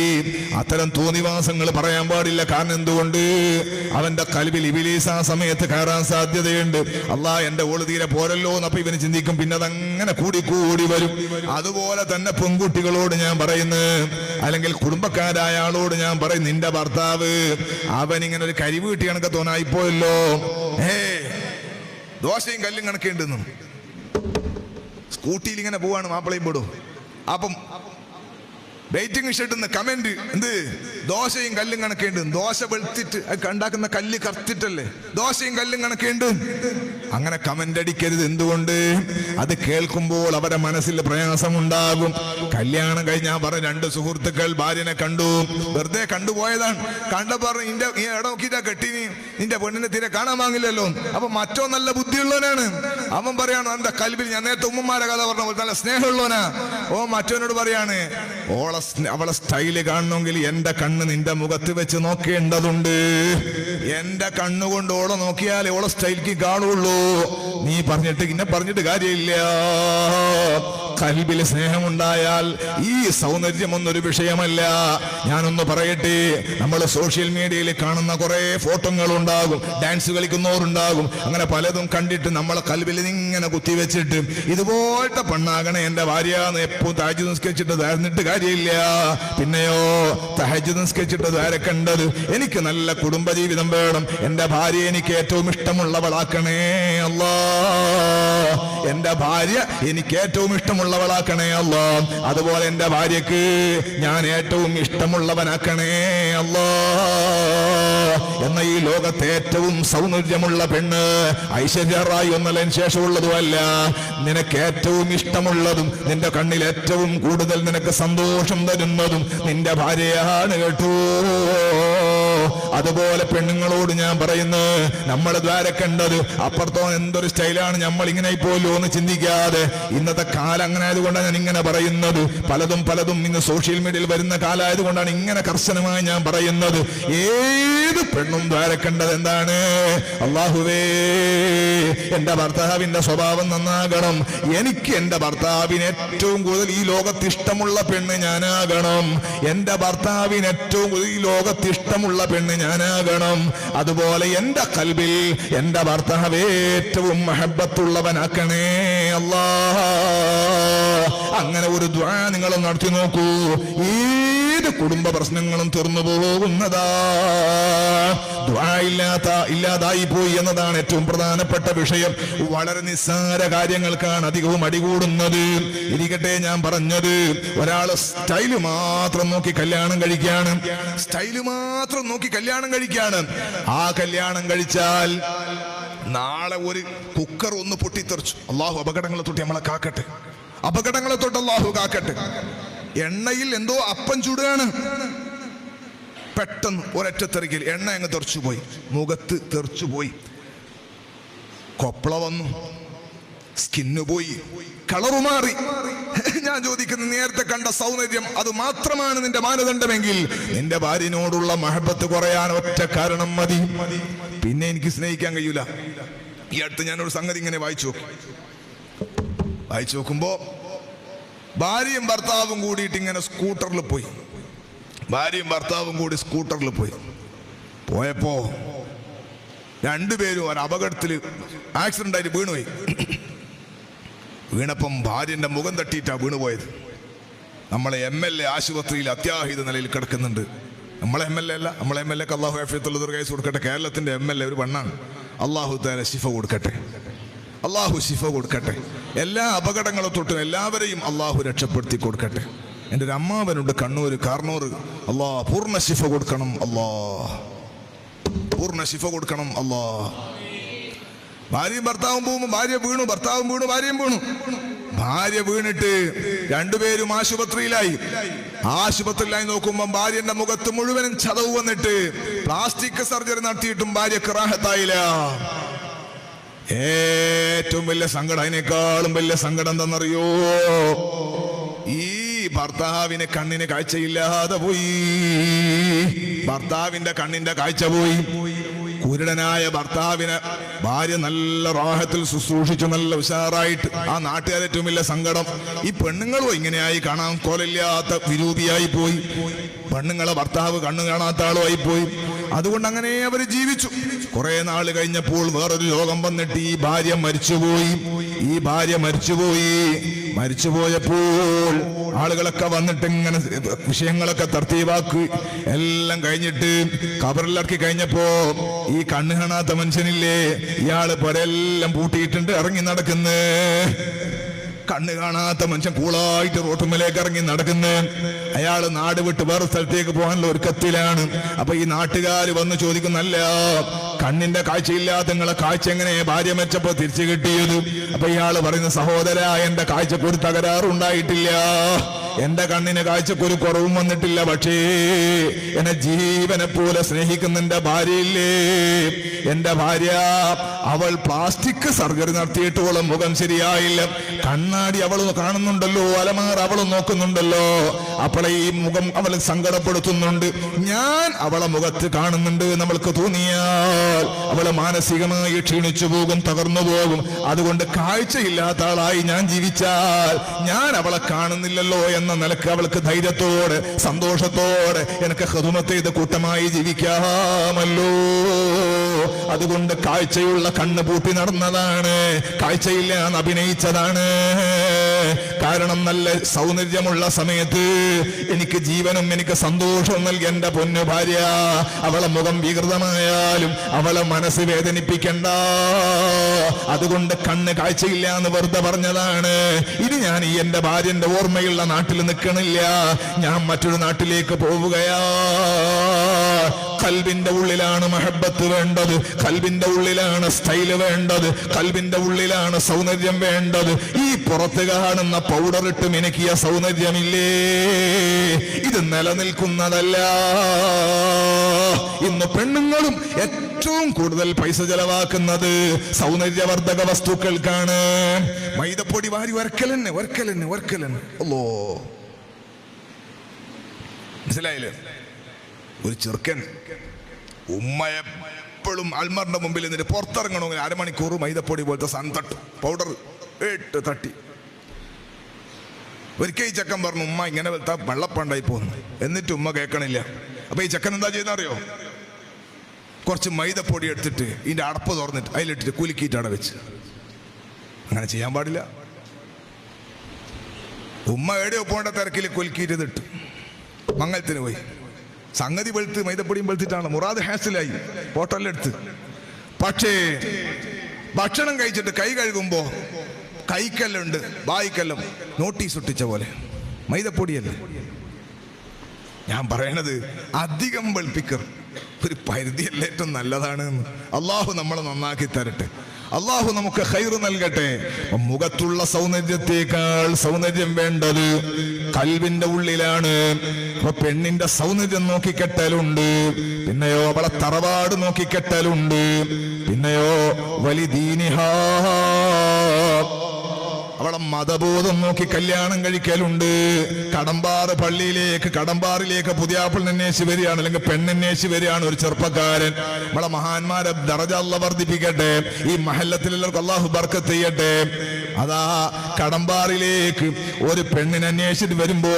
അത്തരം തോന്നിവാസങ്ങൾ പറയാൻ പാടില്ല. കാരണം എന്തുകൊണ്ട്? അവന്റെ കൽബിൽ ഇബ്ലീസ് ആ സമയത്ത് കയറാൻ സാധ്യതയുണ്ട്. അല്ലാ എന്റെ ഓള് തീരെ പോരല്ലോ എന്നപ്പോ ഇവന് ചിന്തിക്കും. പിന്നെ അതങ്ങനെ കൂടി വരും. അതുപോലെ തന്നെ പെൺകുട്ടികളോട് ഞാൻ പറയുന്നു, അല്ലെങ്കിൽ കുടുംബക്കാരായ ആളോട് ഞാൻ പറയും, നിന്റെ ഭർത്താവ് അവൻ ഇങ്ങനെ ഒരു കരിവീട്ടി കണക്ക് തോന്നായിപ്പോയല്ലോ, ദോശയും കല്ലും കണക്കുണ്ടെന്നു. സ്കൂട്ടിയിൽ ഇങ്ങനെ പോവാണ്, മാപ്പിളയും പെടും. അപ്പം വെയിറ്റിംഗ് ഷെഡിന്ന് കമന്റ്, എന്ത് ദോശയും കല്ലും കണക്കേണ്ട്. ദോശ വെളുത്തിട്ട് ഉണ്ടാക്കുന്ന കല്ല് കറുത്തിട്ടല്ലേ, ദോശയും കല്ലും കണക്കേണ്ട്. അങ്ങനെ കമന്റ് അടിക്കരുത്. എന്തുകൊണ്ട്? അത് കേൾക്കുമ്പോൾ അവരുടെ മനസ്സിൽ പ്രയാസമുണ്ടാകും. കല്യാണം കഴിഞ്ഞാൽ പറഞ്ഞ രണ്ട് സുഹൃത്തുക്കൾ ഭാര്യനെ കണ്ടു, വെറുതെ കണ്ടുപോയതാണ്. കണ്ട പറഞ്ഞു, നിന്റെ നീ എവിടെ നോക്കിയിട്ടാ കെട്ടിനി, നിന്റെ പെണ്ണിനെ തീരെ കാണാൻ വാങ്ങില്ലല്ലോ. അപ്പൊ മറ്റോ നല്ല ബുദ്ധിയുള്ളവനാണ്. അവൻ പറയാണ്, എന്റെ കൽബിൽ ഞാൻ നേരത്തെ ഉമ്മമാരെ കഥ പറഞ്ഞ പോലെ നല്ല സ്നേഹമുള്ളവനാ. മറ്റവനോട് പറയാണ്, അവളെ സ്റ്റൈല് കാണണമെങ്കിൽ എന്റെ കണ്ണ് നിന്റെ മുഖത്ത് വെച്ച് നോക്കേണ്ടതുണ്ട്. എന്റെ കണ്ണുകൊണ്ട് ഓളെ നോക്കിയാലേ ഓളെ സ്റ്റൈലിക്ക് കാണുള്ളൂ. നീ പറഞ്ഞിട്ട് കാര്യമില്ല. കൽബിൽ സ്നേഹമുണ്ടായാൽ ഈ സൗന്ദര്യമൊന്നൊരു വിഷയമല്ല. ഞാനൊന്ന് പറയട്ടെ, നമ്മൾ സോഷ്യൽ മീഡിയയിൽ കാണുന്ന കുറെ ഫോട്ടോകളുണ്ടാകും, ഡാൻസ് കളിക്കുന്നവരുണ്ടാകും, അങ്ങനെ പലതും കണ്ടിട്ട് നമ്മളെ കൽബിൽ ഇങ്ങനെ കുത്തിവെച്ചിട്ട് ഇതുപോലത്തെ പെണ്ണാകണേ എന്റെ ഭാര്യ എന്ന് എപ്പോഴും തഹജ്ജുദ് നിസ്കരിച്ചിട്ട് ധാരന്നിട്ട് കാര്യമില്ല. പിന്നെയോ തഹജ്ജുദ് നിസ്കരിച്ചിട്ട് ധാരക്കേണ്ടത്, എനിക്ക് നല്ല കുടുംബജീവിതം വേണം, എന്റെ ഭാര്യ എനിക്ക് ഏറ്റവും ഇഷ്ടമുള്ളവളാക്കണേ അല്ലാ, എന്റെ ഭാര്യ എനിക്ക് ഏറ്റവും ഇഷ്ടമുള്ളവളാക്കണേ അല്ലാ, അതുപോലെ എന്റെ ഭാര്യക്ക് ഞാൻ ഏറ്റവും ഇഷ്ടമുള്ളവനാക്കണേ അല്ലാ. എന്ന ഈ ലോകത്തെ ഏറ്റവും സൗന്ദര്യമുള്ള പെണ്ണ് ഐശ്വര്യറായി ഒന്നതിന് ശേഷമുള്ളതുമല്ല, നിനക്ക് ഏറ്റവും ഇഷ്ടമുള്ളതും നിന്റെ കണ്ണിൽ ഏറ്റവും കൂടുതൽ നിനക്ക് സന്തോഷം തരുന്നതും നിന്റെ ഭാര്യയാണ് കേട്ടോ. അതുപോലെ പെണ്ണുങ്ങളോട് ഞാൻ പറയുന്നു, നമ്മൾ ദ്വാരക്കേണ്ടത് അപ്പുറത്തോ എന്തൊരു സ്റ്റൈലാണ് നമ്മൾ ഇങ്ങനെ പോലോ എന്ന് ചിന്തിക്കാതെ, ഇന്നത്തെ കാലം അങ്ങനെ ആയതുകൊണ്ടാണ് ഞാൻ ഇങ്ങനെ പറയുന്നത്. പലതും ഇന്ന് സോഷ്യൽ മീഡിയയിൽ വരുന്ന കാലമായതുകൊണ്ടാണ് ഇങ്ങനെ കർശനമായി ഞാൻ പറയുന്നത്. ഏത് പെണ്ണും ദ്വാരക്കേണ്ടത് എന്താണ്? അല്ലാഹുവേ, എന്റെ ഭർത്താവിന്റെ സ്വഭാവം നന്നാകണം, എനിക്ക് എന്റെ ഭർത്താവിന് ഏറ്റവും കൂടുതൽ ഈ ലോകത്ത് ഇഷ്ടമുള്ള പെണ്ണ് ഞാനാകണം, എന്റെ ഭർത്താവിന് ഏറ്റവും കൂടുതൽ ഈ ലോകത്ത് ഇഷ്ടമുള്ള പെണ്ണ് ഞാനാകണം, അതുപോലെ എന്റെ കൽബിൽ എന്റെ ഭർത്താവ് ഏറ്റവും മഹബത്തുള്ളവനാക്കണേ അല്ലാഹ്. അങ്ങനെ ഒരു ദുആ നിങ്ങൾ നടത്തി നോക്കൂ. ഏത് കുടുംബ പ്രശ്നങ്ങളും തീർന്നു പോകുന്നതാ. ദുആ ഇല്ലാതായി പോയി എന്നതാണ് ഏറ്റവും പ്രധാനപ്പെട്ട വിഷയം. വളരെ നിസ്സാര കാര്യങ്ങൾക്കാണ് അധികവും അടികൂടുന്നത്. ഇരിക്കട്ടെ, ഞാൻ പറഞ്ഞത് ഒരാള് സ്റ്റൈല് മാത്രം നോക്കി കല്യാണം കഴിക്കാണ്, സ്റ്റൈല് മാത്രം നോക്കി കല്യാണം കഴിക്കാണ്. ആ കല്യാണം കഴിച്ചാൽ നാളെ ഒരു കുക്കർ ഒന്ന് പൊട്ടിത്തെറിച്ചു. അള്ളാഹു അപകടങ്ങളെ തൊട്ട് നമ്മളെ കാക്കട്ടെ, അപകടങ്ങളെ തൊട്ട് അള്ളാഹു കാക്കട്ടെ. എണ്ണയിൽ എന്തോ അപ്പം ചുടുകയാണ്, പെട്ടെന്ന് ഒരൊറ്റ തെറിക്കൽ എണ്ണ അങ്ങ് തെറിച്ചുപോയി, മുഖത്ത് തെറിച്ചുപോയി, കൊപ്പള വന്നു, സ്കിന്ന് പോയി, കളറു മാറി. ഞാൻ ചോദിക്കുന്നു, നേരത്തെ കണ്ട സൗന്ദര്യം അത് മാത്രമാണ് നിന്റെ മാനദണ്ഡമെങ്കിൽ നിന്റെ ഭാര്യനോടുള്ള മഹബത്ത് കുറയാൻ ഒറ്റ കാരണം മതി. പിന്നെ എനിക്ക് സ്നേഹിക്കാൻ കഴിയൂല. ഈ അടുത്ത് ഞാനൊരു സംഗതി ഇങ്ങനെ വായിച്ചു നോക്കുമ്പോ ഭാര്യയും ഭർത്താവും കൂടിയിട്ട് ഇങ്ങനെ സ്കൂട്ടറിൽ പോയി. ഭാര്യയും ഭർത്താവും കൂടി സ്കൂട്ടറിൽ പോയപ്പോ രണ്ടുപേരും ഒരു അപകടത്തിൽ ആക്സിഡന്റ് ആയിട്ട് വീണുപോയി. വീണപ്പം ഭാര്യന്റെ മുഖം തട്ടിയിട്ടാ വീണുപോയത്. നമ്മളെ MLA ആശുപത്രിയിൽ അത്യാഹിത നിലയിൽ കിടക്കുന്നുണ്ട്. നമ്മളെ MLA അല്ല, നമ്മളെ MLAക്ക് അള്ളാഹു ആഫിയത്തുള്ള ദീർഘായുസ്സ് കൊടുക്കട്ടെ. കേരളത്തിന്റെ MLA ഒരു പെണ്ണാണ്. അള്ളാഹു തആല ശിഫ കൊടുക്കട്ടെ, അള്ളാഹു ശിഫ കൊടുക്കട്ടെ. എല്ലാ അപകടങ്ങളും തൊട്ടും എല്ലാവരെയും അള്ളാഹു രക്ഷപ്പെടുത്തി കൊടുക്കട്ടെ. എൻ്റെ ഒരു അമ്മാവനുണ്ട് കണ്ണൂർ, കാർണൂർ. അള്ളാഹ് പൂർണ്ണ ശിഫ കൊടുക്കണം, അള്ളാഹ് പൂർണ്ണ ശിഫ കൊടുക്കണം, അള്ളാഹ്. ഭാര്യയും ഭർത്താവും പോകുമ്പോൾ ഭാര്യ വീണു, ഭർത്താവും വീണു, ഭാര്യയും വീണു. ഭാര്യ വീണിട്ട് രണ്ടുപേരും ആശുപത്രിയിലായി. നോക്കുമ്പോൾ ഭാര്യന്റെ മുഖത്ത് മുഴുവനും ചതവ് വന്നിട്ട് പ്ലാസ്റ്റിക് സർജറി നടത്തിയിട്ടും ഭാര്യക്ക് റാഹത്തായില്ല. ഏറ്റവും വലിയ സങ്കടം, അതിനേക്കാളും വലിയ സങ്കടം എന്താണെന്നറിയോ? ഈ ഭർത്താവിന് കണ്ണിന് കാഴ്ചയില്ലാതെ പോയി. ഭർത്താവിന്റെ കണ്ണിന്റെ കാഴ്ച പോയി. കുരുടനായ ഭർത്താവിനെ ഭാര്യ നല്ല റാഹത്തിൽ ശുശ്രൂഷിച്ചു, നല്ല ഉഷാറായിട്ട്. ആ നാട്ടുകാർ ഏറ്റവും വലിയ സങ്കടം, ഈ പെണ്ണുങ്ങളോ ഇങ്ങനെയായി, കാണാൻ കോലില്ലാത്ത വിരൂപിയായി പോയി. പെണ്ണുങ്ങളെ ഭർത്താവ് കണ്ണു കാണാത്ത ആളോ ആയിപ്പോയി. അതുകൊണ്ട് അങ്ങനെ അവർ ജീവിച്ചു. കുറെ നാൾ കഴിഞ്ഞപ്പോൾ വേറൊരു രോഗം വന്നിട്ട് ഈ ഭാര്യ മരിച്ചുപോയി. മരിച്ചുപോയപ്പോൾ ആളുകളൊക്കെ വന്നിട്ട് ഇങ്ങനെ വിഷയങ്ങളൊക്കെ തർത്തീവാക്കി എല്ലാം കഴിഞ്ഞിട്ട് ഖബറിലിറക്കി കഴിഞ്ഞപ്പോ ഈ കണ്ണ് കാണാത്ത മനുഷ്യനില്ലേ, ഇയാള് പൊരെല്ലാം പൂട്ടിയിട്ടുണ്ട്, ഇറങ്ങി നടക്കുന്നു. കണ്ണ് കാണാത്ത മനുഷ്യൻ കൂളായിട്ട് റോട്ടുമ്മലേക്ക് ഇറങ്ങി നടക്കുന്നു. അയാള് നാട് വിട്ട് വേറെ സ്ഥലത്തേക്ക് പോകാനുള്ള ഒരുക്കത്തിലാണ്. അപ്പൊ ഈ നാട്ടുകാര് വന്ന് ചോദിക്കുന്നല്ല, കണ്ണിന്റെ കാഴ്ചയില്ലാത്ത നിങ്ങളെ കാഴ്ച എങ്ങനെ ഭാര്യ മരിച്ചപ്പോ തിരിച്ചു കിട്ടിയത്? അപ്പൊ ഇയാള് പറയുന്ന, സഹോദര, എന്റെ കാഴ്ചക്ക് ഒരു തകരാറുണ്ടായിട്ടില്ല, എന്റെ കണ്ണിന് കാഴ്ചക്കൊരു കുറവും വന്നിട്ടില്ല. പക്ഷേ എന്നെ ജീവനെ പോലെ സ്നേഹിക്കുന്ന എന്റെ ഭാര്യയില്ലേ, എന്റെ ഭാര്യ, അവൾ പ്ലാസ്റ്റിക് സർജറി നടത്തിയിട്ടുള്ള മുഖം ശരിയായില്ല. കണ്ണാടി അവൾ കാണുന്നുണ്ടല്ലോ, അലമാർ അവൾ നോക്കുന്നുണ്ടല്ലോ, അപ്പോൾ ഈ മുഖം അവൾ സങ്കടപ്പെടുത്തുന്നുണ്ട്. ഞാൻ അവളെ മുഖത്ത് കാണുന്നുണ്ട്. നമ്മൾക്ക് തോന്നിയാൽ അവളെ മാനസികമായി ക്ഷീണിച്ചു പോകും, തകർന്നു പോകും. അതുകൊണ്ട് കാഴ്ചയില്ലാത്ത ആളായി ഞാൻ ജീവിച്ചാൽ ഞാൻ അവളെ കാണുന്നില്ലല്ലോ എന്ന നിലക്ക് അവൾക്ക് ധൈര്യത്തോടെ സന്തോഷത്തോടെ എനിക്ക് ഖിദ്മത്ത് ചെയ്ത് കൂട്ടമായി ജീവിക്കാമല്ലോ. അതുകൊണ്ട് കാഴ്ചയുള്ള കണ്ണ് പൂട്ടി നടന്നതാണ്, കാഴ്ചയില്ല എന്ന് അഭിനയിച്ചതാണ്. കാരണം നല്ല സൗന്ദര്യമുള്ള സമയത്ത് എനിക്ക് ജീവനും എനിക്ക് സന്തോഷവും നൽകി എന്റെ പൊന്നു ഭാര്യ, അവളെ മുഖം വികൃതമായാലും അവളെ മനസ്സ് വേദനിപ്പിക്കണ്ട. അതുകൊണ്ട് കണ്ണ് കാഴ്ചയില്ല എന്ന് വെറുതെ പറഞ്ഞതാണ്. ഇനി ഞാൻ ഈ എന്റെ ഭാര്യന്റെ ഓർമ്മയുള്ള നാട്ടിൽ നിൽക്കണില്ല, ഞാൻ മറ്റൊരു നാട്ടിലേക്ക് പോവുകയാ. ഖൽബിന്റെ ഉള്ളിലാണ് മഹബത്ത് വേണ്ടത്, ഖൽബിന്റെ ഉള്ളിലാണ് സ്റ്റൈല് വേണ്ടത്, ഖൽബിന്റെ ഉള്ളിലാണ് സൗന്ദര്യം വേണ്ടത്. ഈ പുറത്ത് കാണുന്ന പൗഡർ ഇട്ട് മിനുക്കിയ സൗന്ദര്യമില്ലേ, ഇത് നിലനിൽക്കുന്നതല്ല. ഇന്ന് പെണ്ണുങ്ങളും ഏറ്റവും കൂടുതൽ പൈസ ചെലവാക്കുന്നത് സൗന്ദര്യവർദ്ധക വസ്തുക്കൾക്കാണ്. മൈദപ്പൊടി വാരി വരക്കലെന്നെ. അല്ലോ, മനസ്സിലായില്ലേ? ഒരു ചെറുക്കൻ എപ്പോഴും അൽമറിന്റെ മുമ്പിൽ നിന്നിട്ട് പുറത്തിറങ്ങണമെങ്കിൽ അരമണിക്കൂർ മൈദപ്പൊടി പോലത്തെ സൺതട്ട് പൗഡർ ഇട്ട് തട്ടി. ഒരിക്കൽ ഈ ചെക്കൻ പറഞ്ഞു, ഉമ്മ ഇങ്ങനെ വെളുത്ത വെള്ളപ്പണ്ടായി പോകുന്നു. എന്നിട്ട് ഉമ്മ കേൾക്കണില്ല. അപ്പൊ ഈ ചെക്കൻ എന്താ ചെയ്യുന്നറിയോ? കുറച്ച് മൈദപ്പൊടി എടുത്തിട്ട് ഇതിന്റെ അടപ്പ് തുറന്നിട്ട് അതിലിട്ടിട്ട് കുലുക്കിയിട്ട് അവിടെ വെച്ച്. അങ്ങനെ ചെയ്യാൻ പാടില്ല. ഉമ്മ എവിടെയോ പോകേണ്ട തിരക്കിൽ കുലുക്കിയിട്ട് ഇതിട്ട് മംഗലത്തിന് പോയി. സംഗതി വെളുത്ത് മൈദപ്പൊടിയും വെളുത്തിട്ടാണ്. മുറാദ് ഹാസിലായി, ഫോട്ടോ എല്ലാം എടുത്ത്. പക്ഷേ ഭക്ഷണം കഴിച്ചിട്ട് കൈ കഴുകുമ്പോ കൈക്കെല്ലുണ്ട്, ബായിക്കെല്ലാം നോട്ടീസ് ഒട്ടിച്ച പോലെ. മൈദപ്പൊടിയല്ലേ. ഞാൻ പറയണത് അധികം വെളുപ്പിക്കർ ഒരു പരിധിയല്ല ഏറ്റവും നല്ലതാണ്. അള്ളാഹു നമ്മളെ നന്നാക്കി തരട്ടെ. അള്ളാഹു നമുക്ക് ഖൈർ നൽകട്ടെ. മുഖത്തുള്ള സൗന്ദര്യത്തെക്കാൾ സൗന്ദര്യം വേണ്ടത് കൽവിന്റെ ഉള്ളിലാണ്. അപ്പൊ പെണ്ണിന്റെ സൗന്ദര്യം നോക്കിക്കെട്ടലുണ്ട്, പിന്നെയോ അവളെ തറവാട് നോക്കിക്കെട്ടലുണ്ട്, പിന്നെയോ വലിദീനിഹാ അവളെ മതബോധം നോക്കി കല്യാണം കഴിക്കലുണ്ട്. കടമ്പാറിലേക്ക് പുതിയാപ്പിൾ അന്വേഷിച്ച് വരികയാണ്, അല്ലെങ്കിൽ പെണ്ണന്വേഷിച്ച് വരികയാണ് ഒരു ചെറുപ്പക്കാരൻ. നമ്മളെ മഹാന്മാരെ ദറജ അല്ലാഹു വർദ്ധിപ്പിക്കട്ടെ. ഈ മഹല്ലത്തിലെല്ലാവർക്കും അല്ലാഹു ബർക്കത്ത് ചെയ്യട്ടെ. അതാ കടമ്പാറിലേക്ക് ഒരു പെണ്ണിനെ അന്വേഷിച്ചിട്ട് വരുമ്പോ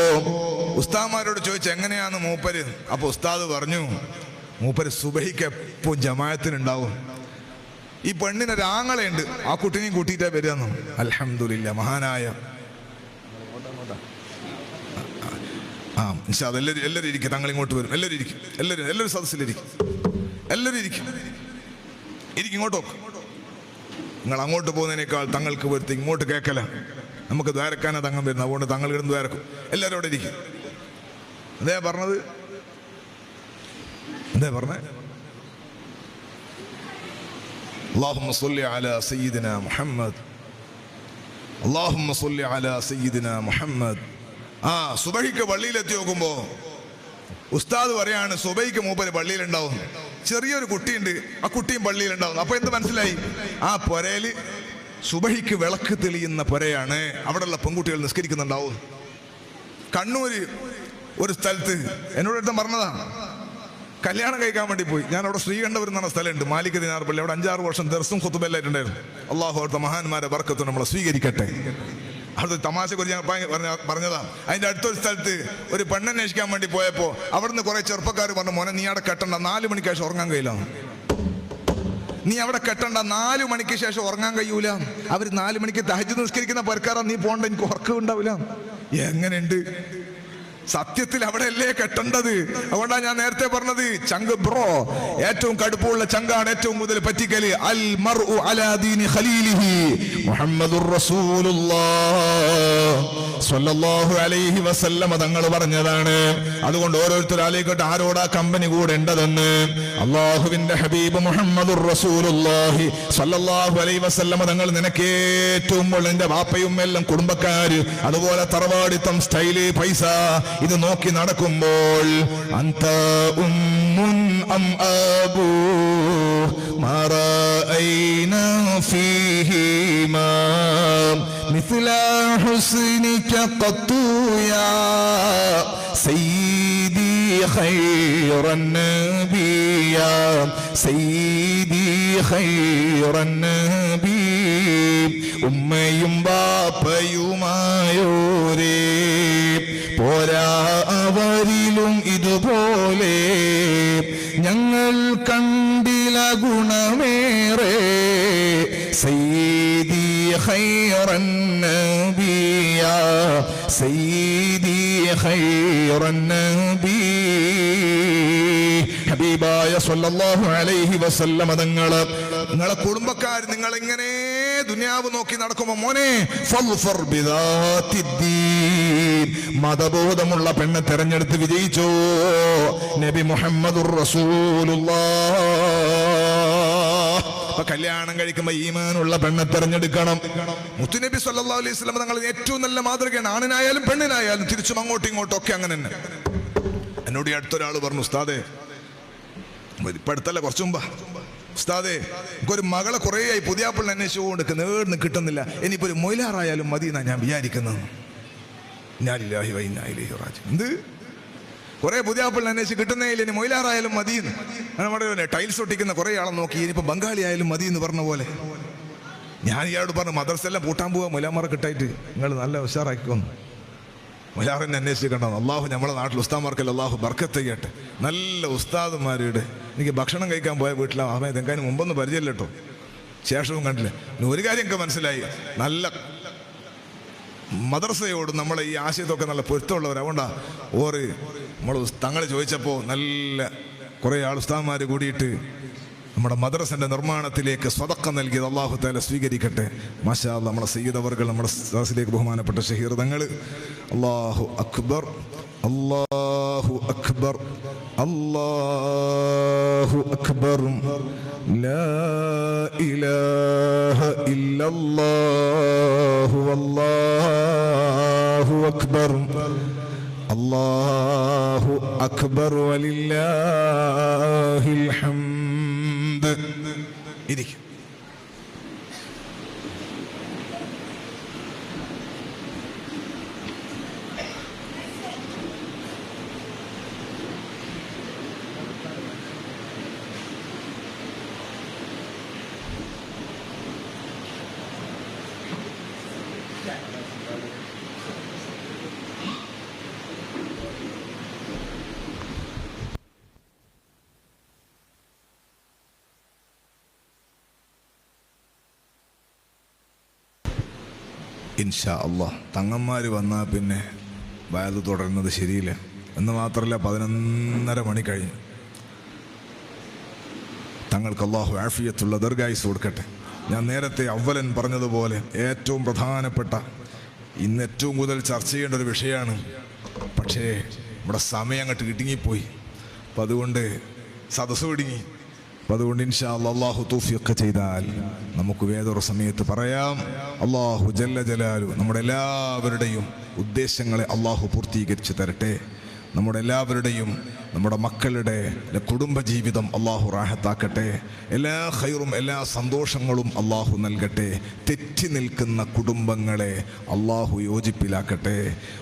ഉസ്താദ്മാരോട് ചോദിച്ചു എങ്ങനെയാന്ന് മൂപ്പര്. അപ്പൊ ഉസ്താദ് പറഞ്ഞു, മൂപ്പര് സുബഹിക്ക് എപ്പോ ജമാഅത്തിനുണ്ടാവും. ഈ പെണ്ണിനൊരാങ്ങളയുണ്ട്, ആ കുട്ടീനെയും കൂട്ടിയിട്ടാ വരികയെന്നു. അൽഹംദുലില്ലാ, മഹാനായ എല്ലാവരും ഇരിക്കും. തങ്ങൾ ഇങ്ങോട്ട് വരും. എല്ലാവരും ഇരിക്കും. എല്ലാവരും സദസ്സിലിരിക്കും. എല്ലാവരും ഇരിക്കും. ഇങ്ങോട്ട് നോക്ക്. നിങ്ങൾ അങ്ങോട്ട് പോകുന്നതിനേക്കാൾ തങ്ങൾക്ക് വരുത്തി ഇങ്ങോട്ട് കേൾക്കല. നമുക്ക് ദ്വാരക്കാനാ തങ്ങം വരുന്നത്, അതുകൊണ്ട് തങ്ങൾ കിടന്ന് ദ്വാരക്കും. എല്ലാവരും അവിടെ ഇരിക്കും. അതേ പറഞ്ഞത്. اللهم صل على سيدنا محمد. اللهم صل على سيدنا محمد. സുബഹിക്ക് പള്ളിയിലെത്തി നോക്കുമ്പോ ഉസ്താദ് പറയാണ് സുബഹിക്ക് മൂപ്പര് പള്ളിയിലുണ്ടാവും. ചെറിയൊരു കുട്ടിയുണ്ട്, ആ കുട്ടിയും പള്ളിയിലുണ്ടാവും. അപ്പൊ എന്ത് മനസ്സിലായി? ആ പുരയില് സുബഹിക്ക് വിളക്ക് തെളിയുന്ന പുരയാണ്. അവിടെയുള്ള പെൺകുട്ടികൾ നിസ്കരിക്കുന്നുണ്ടാവും. കണ്ണൂര് ഒരു സ്ഥലത്ത് എന്നോട് അടുത്ത് പറഞ്ഞതാ, കല്യാണം കഴിക്കാൻ വേണ്ടി പോയി. ഞാൻ അവിടെ ശ്രീകണ്ഠപുരം എന്ന് പറഞ്ഞ സ്ഥലമുണ്ട്, മാലിക് ദിനാർ പള്ളി. അവിടെ 5-6 വർഷം ദർസും ഖുതുബല്ലായിട്ടുണ്ടായിരുന്നു. അള്ളാഹു അവിടുത്തെ മഹാന്മാരെ ബർക്കത്ത് നമ്മളെ സ്വീകരിക്കട്ടെ. അവിടുത്തെ തമാശക്കുറിച്ച് ഞാൻ പറഞ്ഞതാ. അതിന്റെ അടുത്തൊരു സ്ഥലത്ത് ഒരു പെണ്ണന്വേഷിക്കാൻ വേണ്ടി പോയപ്പോ അവിടുന്ന് കുറെ ചെറുപ്പക്കാർ പറഞ്ഞു, മോനെ നീ അവിടെ കെട്ടണ്ട, 4 മണിക്ക് ശേഷം ഉറങ്ങാൻ കഴിയില്ല. നീ അവിടെ കെട്ടണ്ട, 4 മണിക്ക് ശേഷം ഉറങ്ങാൻ കഴിയൂല. അവർ 4 മണിക്ക് തഹജ്ജുദ് നിസ്കരിക്കുന്ന പരക്കാരാ, നീ പോണ്ട, എനിക്ക് ഉറക്കം ഉണ്ടാവില്ല. എങ്ങനെയുണ്ട്? സത്യത്തിൽ അവിടെ അല്ലേ കെട്ടേണ്ടത്. അതുകൊണ്ടാണ് ഞാൻ നേരത്തെ പറഞ്ഞത്, ചങ്ക് ബ്രോ ഏറ്റവും കടുപ്പമുള്ള ചങ്കാണ് ഏറ്റവും കൂടുതൽ പറ്റിക്കല്. അൽ മർഉ അലാ ദീനി ഖലീലിഹി മുഹമ്മദുർ റസൂലുള്ളാഹ് സ്വല്ലല്ലാഹു അലൈഹി വസല്ലം തങ്ങൾ പറഞ്ഞതാണ്. അതുകൊണ്ട് ഓരോരുത്തർ ആലോചിക്കട്ടെ, ആരോടാ കമ്പനി കൂടേണ്ടതെന്ന്. അള്ളാഹുവിന്റെ ഹബീബ് മുഹമ്മദുർ റസൂലുള്ളാഹി സ്വല്ലല്ലാഹു അലൈഹി വസല്ലം തങ്ങൾ നിനക്ക് ഏറ്റവും നിന്റെ വാപ്പയും എല്ലാം കുടുംബക്കാര്, അതുപോലെ തറവാടിത്തം, സ്റ്റൈല്, പൈസ ഇത് നോക്കി നടക്കുമ്പോൾ അന്ത ഉമ്മുൻ അം അബൂ മാ റഅയ്ന ഫീഹിമാ മിസ്ല ഹുസ്നിക ഖത്തു യാ സയ്യിദി ഖൈറൻ നബി യാ സയ്യിദി ഖൈറൻ നബി. ഉമ്മയും ബാപ്പയുമായോരേ പോരാ അവരിലും ഇതുപോലെ ഞങ്ങൾ കണ്ടില്ല ഗുണമേറെ. സയ്യിദി ഖൈറൻ നബിയ സയ്യിദി ഖൈറൻ നബി. ഹബീബായ സ്വല്ലല്ലാഹു അലൈഹി വസല്ലം നിങ്ങളെ കുടുംബക്കാർ നിങ്ങൾ ഇങ്ങനെ ദുനിയാവ് നോക്കി നടക്കുമ്പോ മോനെ ഫൾഫർ ബിദാത്തിദ്ദീൻ, മതബോധമുള്ള പെണ്ണെ തെരഞ്ഞെടുത്ത് വിജയിച്ചോ. നബി മുഹമ്മദുർ റസൂലുള്ളാഹ്. കല്യാണം കഴിക്കുമ്പോ ഈമാനുള്ള പെണ്ണെ തെരഞ്ഞെടുക്കണം. മുത്തുനബി സല്ലല്ലാഹു അലൈഹി വസല്ലം തങ്ങൾ ഏറ്റവും നല്ല മാതൃകയാണ്. ആണിനായാലും പെണ്ണിനായാലും തിരിച്ചും അങ്ങോട്ടും ഇങ്ങോട്ടും ഒക്കെ അങ്ങനെ തന്നെ. എന്നോട് ഈ അടുത്തൊരാൾ പറഞ്ഞു, ഉസ്താദേ, ഇപ്പൊ അടുത്തല്ല കുറച്ചു മുമ്പാ, ഉസ്താദേ എനിക്കൊരു മകളെ കുറേ ആയി പുതിയാപ്പിളിനെ അന്വേഷിച്ചുകൊണ്ട് നേടുന്ന് കിട്ടുന്നില്ല, ഇനിയിപ്പോ ഒരു മൊയിലാറായാലും മതി എന്നാ ഞാൻ വിചാരിക്കുന്നത്. എന്ത് കുറെ പുതിയാപ്പിളിനെ അന്വേഷിച്ച് കിട്ടുന്നേ ഇല്ല, ഇനി മൊയിലാറായാലും മതി. നമ്മുടെ ടൈൽസ് ഒട്ടിക്കുന്ന കുറെ ആളെ നോക്കി ഇനിയിപ്പോ ബംഗാളി ആയാലും മതി എന്ന് പറഞ്ഞ പോലെ. ഞാൻ ഇയാളോട് പറഞ്ഞു, മദ്രസെല്ലാം പൂട്ടാൻ പോവാ, മൊലാമാറെ കിട്ടായിട്ട് നിങ്ങൾ നല്ല ഉഷാറാക്കിക്കൊന്നു. മൊലാറിനെ അന്വേഷിക്കണം. അള്ളാഹു നമ്മളെ നാട്ടിൽ ഉസ്താദ്മാർക്കല്ല അള്ളാഹു ബർക്കത്ത് ചെയ്യട്ടെ. നല്ല ഉസ്താദുമാരുടെ എനിക്ക് ഭക്ഷണം കഴിക്കാൻ പോയ വീട്ടിലാണ് അവൻ ഇതെങ്കിലും മുമ്പൊന്നും പരിചയമില്ല കേട്ടോ, ശേഷവും കണ്ടില്ല. ഒരു കാര്യം എനിക്ക് മനസ്സിലായി, നല്ല മദ്രസയോട് നമ്മളെ ഈ ആശയത്തൊക്കെ നല്ല പൊരുത്തമുള്ളവർ. അതുകൊണ്ടാണ് നമ്മൾ തങ്ങൾ ചോദിച്ചപ്പോൾ നല്ല കുറേ ഉസ്താദന്മാർ കൂടിയിട്ട് നമ്മുടെ മദ്രസന്റെ നിർമ്മാണത്തിലേക്ക് സ്വതക്ക നൽകിയത് അല്ലാഹു തആല സ്വീകരിക്കട്ടെ. മാഷാ അല്ലാഹ്. നമ്മുടെ സയ്യിദ് അവർകൾ നമ്മുടെ സദസ്സിലേക്ക് ബഹുമാനപ്പെട്ട ഷഹീർ തങ്ങൾ. അല്ലാഹു അക്ബർ, അല്ലാഹു അക്ബർ, അല്ലാഹു അക്ബർ, ലാ ഇലാഹ ഇല്ലല്ലാഹു വല്ലാഹു അക്ബർ, അല്ലാഹു അക്ബർ വലില്ലാഹിൽ ഹംദ്. ഇരിക്കും. ഇൻഷാ അല്ലാഹ്. തങ്ങന്മാർ വന്നാൽ പിന്നെ വയത് തുടരുന്നത് ശരിയില്ല. എന്ന് മാത്രമല്ല 11:30 മണി കഴിഞ്ഞു. തങ്ങൾക്ക് അല്ലാഹു ആഫിയത്തുള്ള ദീർഘായുസ്സ് കൊടുക്കട്ടെ. ഞാൻ നേരത്തെ അവലൻ പറഞ്ഞതുപോലെ ഏറ്റവും പ്രധാനപ്പെട്ട ഇന്ന് ഏറ്റവും കൂടുതൽ ചർച്ച ചെയ്യേണ്ട ഒരു വിഷയമാണ്. പക്ഷേ ഇവിടെ സമയം അങ്ങോട്ട് ഇടുങ്ങിപ്പോയി. അപ്പം അതുകൊണ്ട് സദസ്സ് ഇടുങ്ങി. അപ്പം അതുകൊണ്ട് ഇൻഷാ അല്ലാഹ് അല്ലാഹു തൗഫീഖ് ചെയ്താൽ നമുക്ക് വേറൊരു സമയത്ത് പറയാം. അല്ലാഹു ജല്ല ജലാലു നമ്മുടെ എല്ലാവരുടെയും ഉദ്ദേശങ്ങളെ അല്ലാഹു പൂർത്തീകരിച്ച് തരട്ടെ. നമ്മുടെ എല്ലാവരുടെയും നമ്മുടെ മക്കളുടെ കുടുംബജീവിതം അല്ലാഹു റാഹത്താക്കട്ടെ. എല്ലാ ഖൈറും എല്ലാ സന്തോഷങ്ങളും അല്ലാഹു നൽകട്ടെ. തെറ്റി നിൽക്കുന്ന കുടുംബങ്ങളെ അല്ലാഹു യോജിപ്പിലാക്കട്ടെ.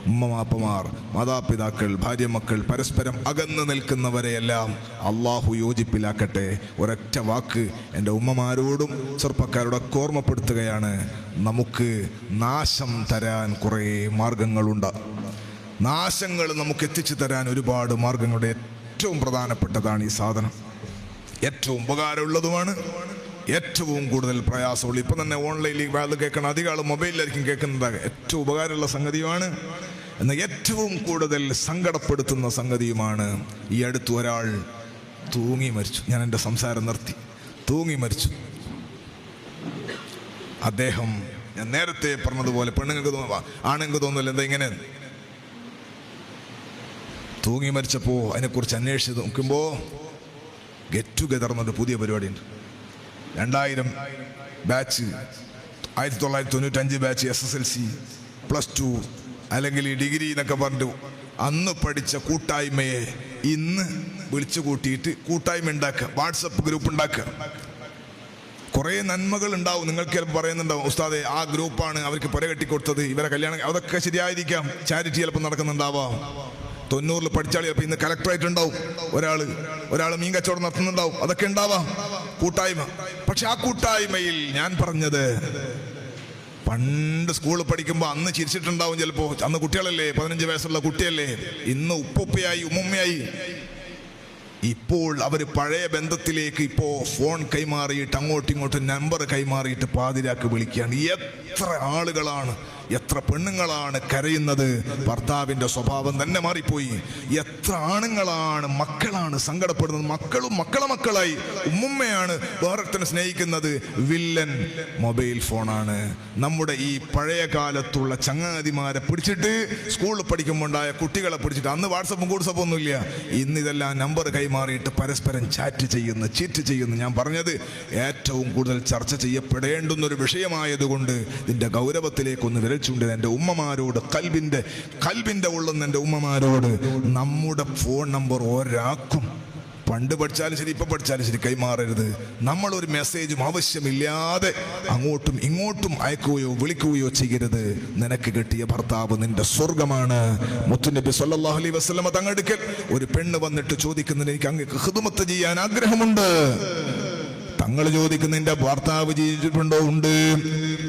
ഉമ്മമാപ്പമാർ, മാതാപിതാക്കൾ, ഭാര്യ മക്കൾ പരസ്പരം അകന്നു നിൽക്കുന്നവരെയെല്ലാം അല്ലാഹു യോജിപ്പിലാക്കട്ടെ. ഒരൊറ്റ വാക്ക് എൻ്റെ ഉമ്മമാരോടും ചെറുപ്പക്കാരോടൊക്കെ ഓർമ്മപ്പെടുത്തുകയാണ്. നമുക്ക് നാശം തരാൻ കുറേ മാർഗങ്ങളുണ്ട്. നാശങ്ങൾ നമുക്ക് എത്തിച്ചു തരാൻ ഒരുപാട് മാർഗങ്ങളുടെ ഏറ്റവും പ്രധാനപ്പെട്ടതാണ് ഈ സാധനം. ഏറ്റവും ഉപകാരമുള്ളതുമാണ്, ഏറ്റവും കൂടുതൽ പ്രയാസമുള്ള. ഇപ്പം തന്നെ ഓൺലൈനിൽ വേല കേൾക്കണം, അധികം ആൾ മൊബൈലിലായിരിക്കും കേൾക്കുന്നത്. ഏറ്റവും ഉപകാരമുള്ള സംഗതിയുമാണ്, എന്നാൽ ഏറ്റവും കൂടുതൽ സങ്കടപ്പെടുത്തുന്ന സംഗതിയുമാണ്. ഈ അടുത്ത് ഒരാൾ തൂങ്ങി മരിച്ചു. ഞാൻ എൻ്റെ സംസാരം നിർത്തി. തൂങ്ങി മരിച്ചു അദ്ദേഹം. ഞാൻ നേരത്തെ പറഞ്ഞതുപോലെ പെണ്ണുങ്ങൾക്ക് ആണുങ്ങൾക്ക് തോന്നില്ല എന്താ ഇങ്ങനെ തൂങ്ങി മരിച്ചപ്പോൾ അതിനെക്കുറിച്ച് അന്വേഷിച്ച് നോക്കുമ്പോൾ ഗെറ്റ് ടുഗെദർ എന്നൊരു പുതിയ പരിപാടിയുണ്ട്. 2000 ബാച്ച്, 1995 ബാച്ച് SSLC, +2 അല്ലെങ്കിൽ ഡിഗ്രി എന്നൊക്കെ പറഞ്ഞു അന്ന് പഠിച്ച കൂട്ടായ്മയെ ഇന്ന് വിളിച്ചു കൂട്ടിയിട്ട് കൂട്ടായ്മ ഉണ്ടാക്കുക, വാട്സപ്പ് ഗ്രൂപ്പ് ഉണ്ടാക്കുക. കുറേ നന്മകൾ ഉണ്ടാവും. നിങ്ങൾക്ക് ചിലപ്പോൾ പറയുന്നുണ്ടാവും, ഉസ്താദെ ആ ഗ്രൂപ്പാണ് അവർക്ക് പുര കെട്ടിക്കൊടുത്തത്, ഇവരെ കല്യാണം. അതൊക്കെ ശരിയായിരിക്കാം. ചാരിറ്റി ചിലപ്പോൾ നടക്കുന്നുണ്ടാവാം. 90 പഠിച്ചാൽ ചിലപ്പോൾ ഇന്ന് കളക്ടറായിട്ടുണ്ടാവും. ഒരാൾ മീൻ കച്ചവടം നടത്തുന്നുണ്ടാവും. അതൊക്കെ ഉണ്ടാവാം കൂട്ടായ്മ. പക്ഷെ ആ കൂട്ടായ്മയിൽ ഞാൻ പറഞ്ഞത് പണ്ട് സ്കൂളിൽ പഠിക്കുമ്പോൾ അന്ന് ചിരിച്ചിട്ടുണ്ടാവും ചിലപ്പോൾ. അന്ന് കുട്ടികളല്ലേ, 15 വയസ്സുള്ള കുട്ടിയല്ലേ. ഇന്ന് ഉപ്പുപ്പയായി ഉമ്മുമ്മയായി. ഇപ്പോൾ അവർ പഴയ ബന്ധത്തിലേക്ക് ഇപ്പോൾ ഫോൺ കൈമാറിയിട്ട് അങ്ങോട്ടും ഇങ്ങോട്ടും നമ്പർ കൈമാറിയിട്ട് പാതിരാക്ക് വിളിക്കുകയാണ്. എത്ര ആളുകളാണ്, എത്ര പെണ്ണുങ്ങളാണ് കരയുന്നത്. ഭർത്താവിൻ്റെ സ്വഭാവം തന്നെ മാറിപ്പോയി. എത്ര ആണുങ്ങളാണ്, മക്കളാണ് സങ്കടപ്പെടുന്നത്. മക്കളും മക്കളായി. ഉമ്മുമ്മയാണ് വേറൊരുത്തനെ സ്നേഹിക്കുന്നത്. വില്ലൻ മൊബൈൽ ഫോണാണ്. നമ്മുടെ ഈ പഴയ കാലത്തുള്ള ചങ്ങാതിമാരെ പിടിച്ചിട്ട് സ്കൂളിൽ പഠിക്കുമ്പോൾ ഉണ്ടായ കുട്ടികളെ പിടിച്ചിട്ട്, അന്ന് വാട്സപ്പും കൂട്സപ്പും ഒന്നുമില്ല. ഇന്ന് ഇതെല്ലാം നമ്പർ കൈമാറിയിട്ട് പരസ്പരം ചീറ്റ് ചെയ്യുന്നു. ഞാൻ പറഞ്ഞത് ഏറ്റവും കൂടുതൽ ചർച്ച ചെയ്യപ്പെടേണ്ടുന്നൊരു വിഷയമായതുകൊണ്ട് ഇതിൻ്റെ ഗൗരവത്തിലേക്കൊന്ന് വിരൽ ചൂണ്ടിയത് എൻ്റെ ഉമ്മമാരോട്, കൽബിൻ്റെ ഉള്ളുന്ന എൻ്റെ ഉമ്മമാരോട്, നമ്മുടെ ഫോൺ നമ്പർ ഒരാൾക്കും പണ്ട് പഠിച്ചാലും ശരി ഇപ്പം പഠിച്ചാലും ശരി കൈമാറരുത്. നമ്മളൊരു മെസ്സേജും ആവശ്യമില്ലാതെ അങ്ങോട്ടും ഇങ്ങോട്ടും അയക്കുകയോ വിളിക്കുകയോ ചെയ്യരുത്. നിനക്ക് കിട്ടിയ ഭർത്താവ് നിന്റെ സ്വർഗമാണ്. മുത്തുനബി സല്ലല്ലാഹു അലൈഹി വസല്ലമ തങ്ങടുക്കൽ ഒരു പെണ്ണ് വന്നിട്ട് ചോദിക്കുന്നത്, എനിക്ക് അങ്ങ് ഖിദ്മത്ത് ചെയ്യാൻ ആഗ്രഹമുണ്ട്. തങ്ങൾ ചോദിക്കുന്ന, നിന്റെ ഭർത്താവ് ജീവിച്ചിട്ടുണ്ടോ? ഉണ്ട്.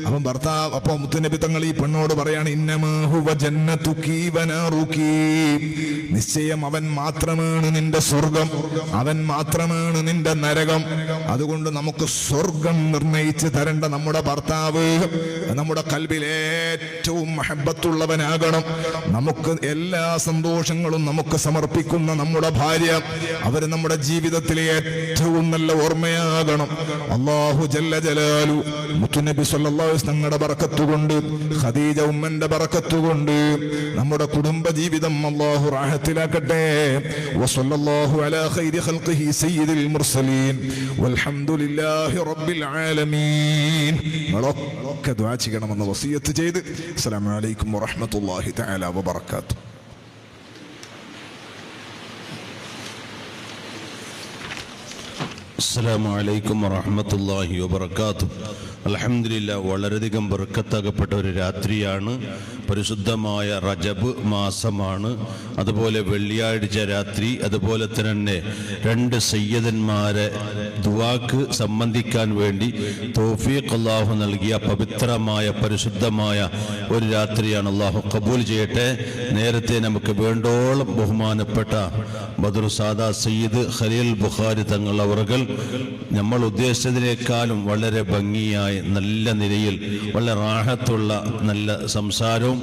അപ്പം ഭർത്താവ് അപ്പൊ മുത്തുനബി തങ്ങൾ ഈ പെണ്ണോട് പറയാണ് ഇന്നമാ ഹുവ ജന്നതുകി വനാറുകി, നിശ്ചയം അവൻ മാത്രമാണ് നിന്റെ സ്വർഗം, അവൻ മാത്രമാണ് നിന്റെ നരകം. അതുകൊണ്ട് നമുക്ക് സ്വർഗം നിർണയിച്ച് തരേണ്ട നമ്മുടെ ഭർത്താവ് നമ്മുടെ കൽബിൽ ഏറ്റവും മഹബത്തുള്ളവനാകണം. നമുക്ക് എല്ലാ സന്തോഷങ്ങളും നമുക്ക് സമർപ്പിക്കുന്ന നമ്മുടെ ഭാര്യ, അവർ നമ്മുടെ ജീവിതത്തിലെ ഏറ്റവും നല്ല ഓർമ്മയാകണം. അല്ലാഹു ജല്ല ജലാലു മുത്തുനബി സ്വല്ലല്ലാഹു അലൈഹി വസല്ലം തങ്ങളുടെ ബറക്കത്ത് കൊണ്ട്, ഖദീജ ഉമ്മന്റെ ബറക്കത്ത് കൊണ്ട് നമ്മുടെ കുടുംബ ജീവിതം അല്ലാഹു റാഹത്തിലാക്കട്ടെ. വസല്ലല്ലാഹു അലാ ഖൈരി ഖൽഖിഹി സയ്യിദുൽ മുർസലീൻ വൽഹംദുലില്ലാഹി റബ്ബിൽ ആലമീൻ. നമ്മളൊക്കെ ദുആ ചെയ്യണമെന്ന് വസിയത്ത് ചെയ്ത് അസ്സലാമു അലൈക്കും വറഹ്മത്തുള്ളാഹി തആല വബറകാതുഹു. അസ്സലാമു അലൈക്കും വറഹ്മത്തുള്ളാഹി വബറകാതുഹു. അൽഹംദുലില്ലാഹ്, വളരെയധികം ബർക്കത്താകപ്പെട്ട ഒരു രാത്രിയാണ്. പരിശുദ്ധമായ റജബ് മാസമാണ്. അതുപോലെ വെള്ളിയാഴ്ച രാത്രി, അതുപോലെ തന്നെ രണ്ട് സയ്യിദന്മാരെ ദുആക്ക് സംബന്ധിക്കാൻ വേണ്ടി തൗഫീഖ് അല്ലാഹു നൽകിയ പവിത്രമായ പരിശുദ്ധമായ ഒരു രാത്രിയാണ്. അല്ലാഹു ഖബൂൽ ചെയ്യട്ടെ. നേരത്തെ നമുക്ക് വേണ്ടോളം ബഹുമാനപ്പെട്ട ബദർ സാദാ സയ്യിദ് ഖലീൽ ബുഖാരി തങ്ങൾ അവർകൾ നമ്മൾ ഉദ്ദേശിച്ചതിനേക്കാളും വളരെ ഭംഗിയായി നല്ല നിലയിൽ വളരെ റാഹത്തുള്ള നല്ല സംസാരവും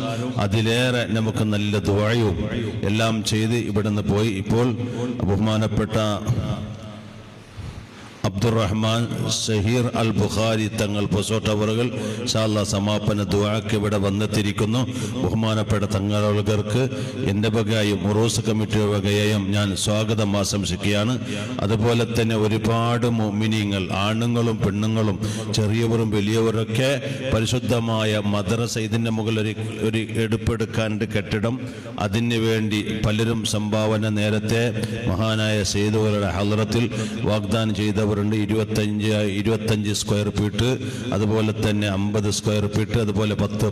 അതിലേറെ നമുക്ക് നല്ല ദുആയും എല്ലാം ചെയ്ത് ഇവിടുന്ന് പോയി. ഇപ്പോൾ ബഹുമാനപ്പെട്ട അബ്ദുറഹ്മാൻ ഷഹീർ അൽ ബുഖാരി തങ്ങൾ പൊസോട്ടവറുകൾ ഇൻഷാ അല്ലാഹ് സമാപന ദുആക്ക് ഇവിടെ വന്നെത്തിയിരിക്കുന്നു. ബഹുമാനപ്പെട്ട തങ്ങൾക്ക് എൻ്റെ വകയായും ഉറൂസ് കമ്മിറ്റി വകയായും ഞാൻ സ്വാഗതം ആശംസിക്കുകയാണ്. അതുപോലെ തന്നെ ഒരുപാട് മുഅ്മിനീങ്ങൾ, ആണുങ്ങളും പെണ്ണുങ്ങളും ചെറിയവരും വലിയവരൊക്കെ പരിശുദ്ധമായ മദ്രസ, ഇതിൻ്റെ മുകളിൽ ഒരു എടുപ്പെടുക്കാണ്ട് കെട്ടിടം, അതിന് വേണ്ടി പലരും സംഭാവന നേരത്തെ മഹാനായ സയ്യിദുകളുടെ ഹളറത്തിൽ വാഗ്ദാനം ചെയ്തവർ 25 സ്ക്വയർ ഫീറ്റ്, അതുപോലെ തന്നെ 50 സ്ക്വയർ ഫീറ്റ്, അതുപോലെ 10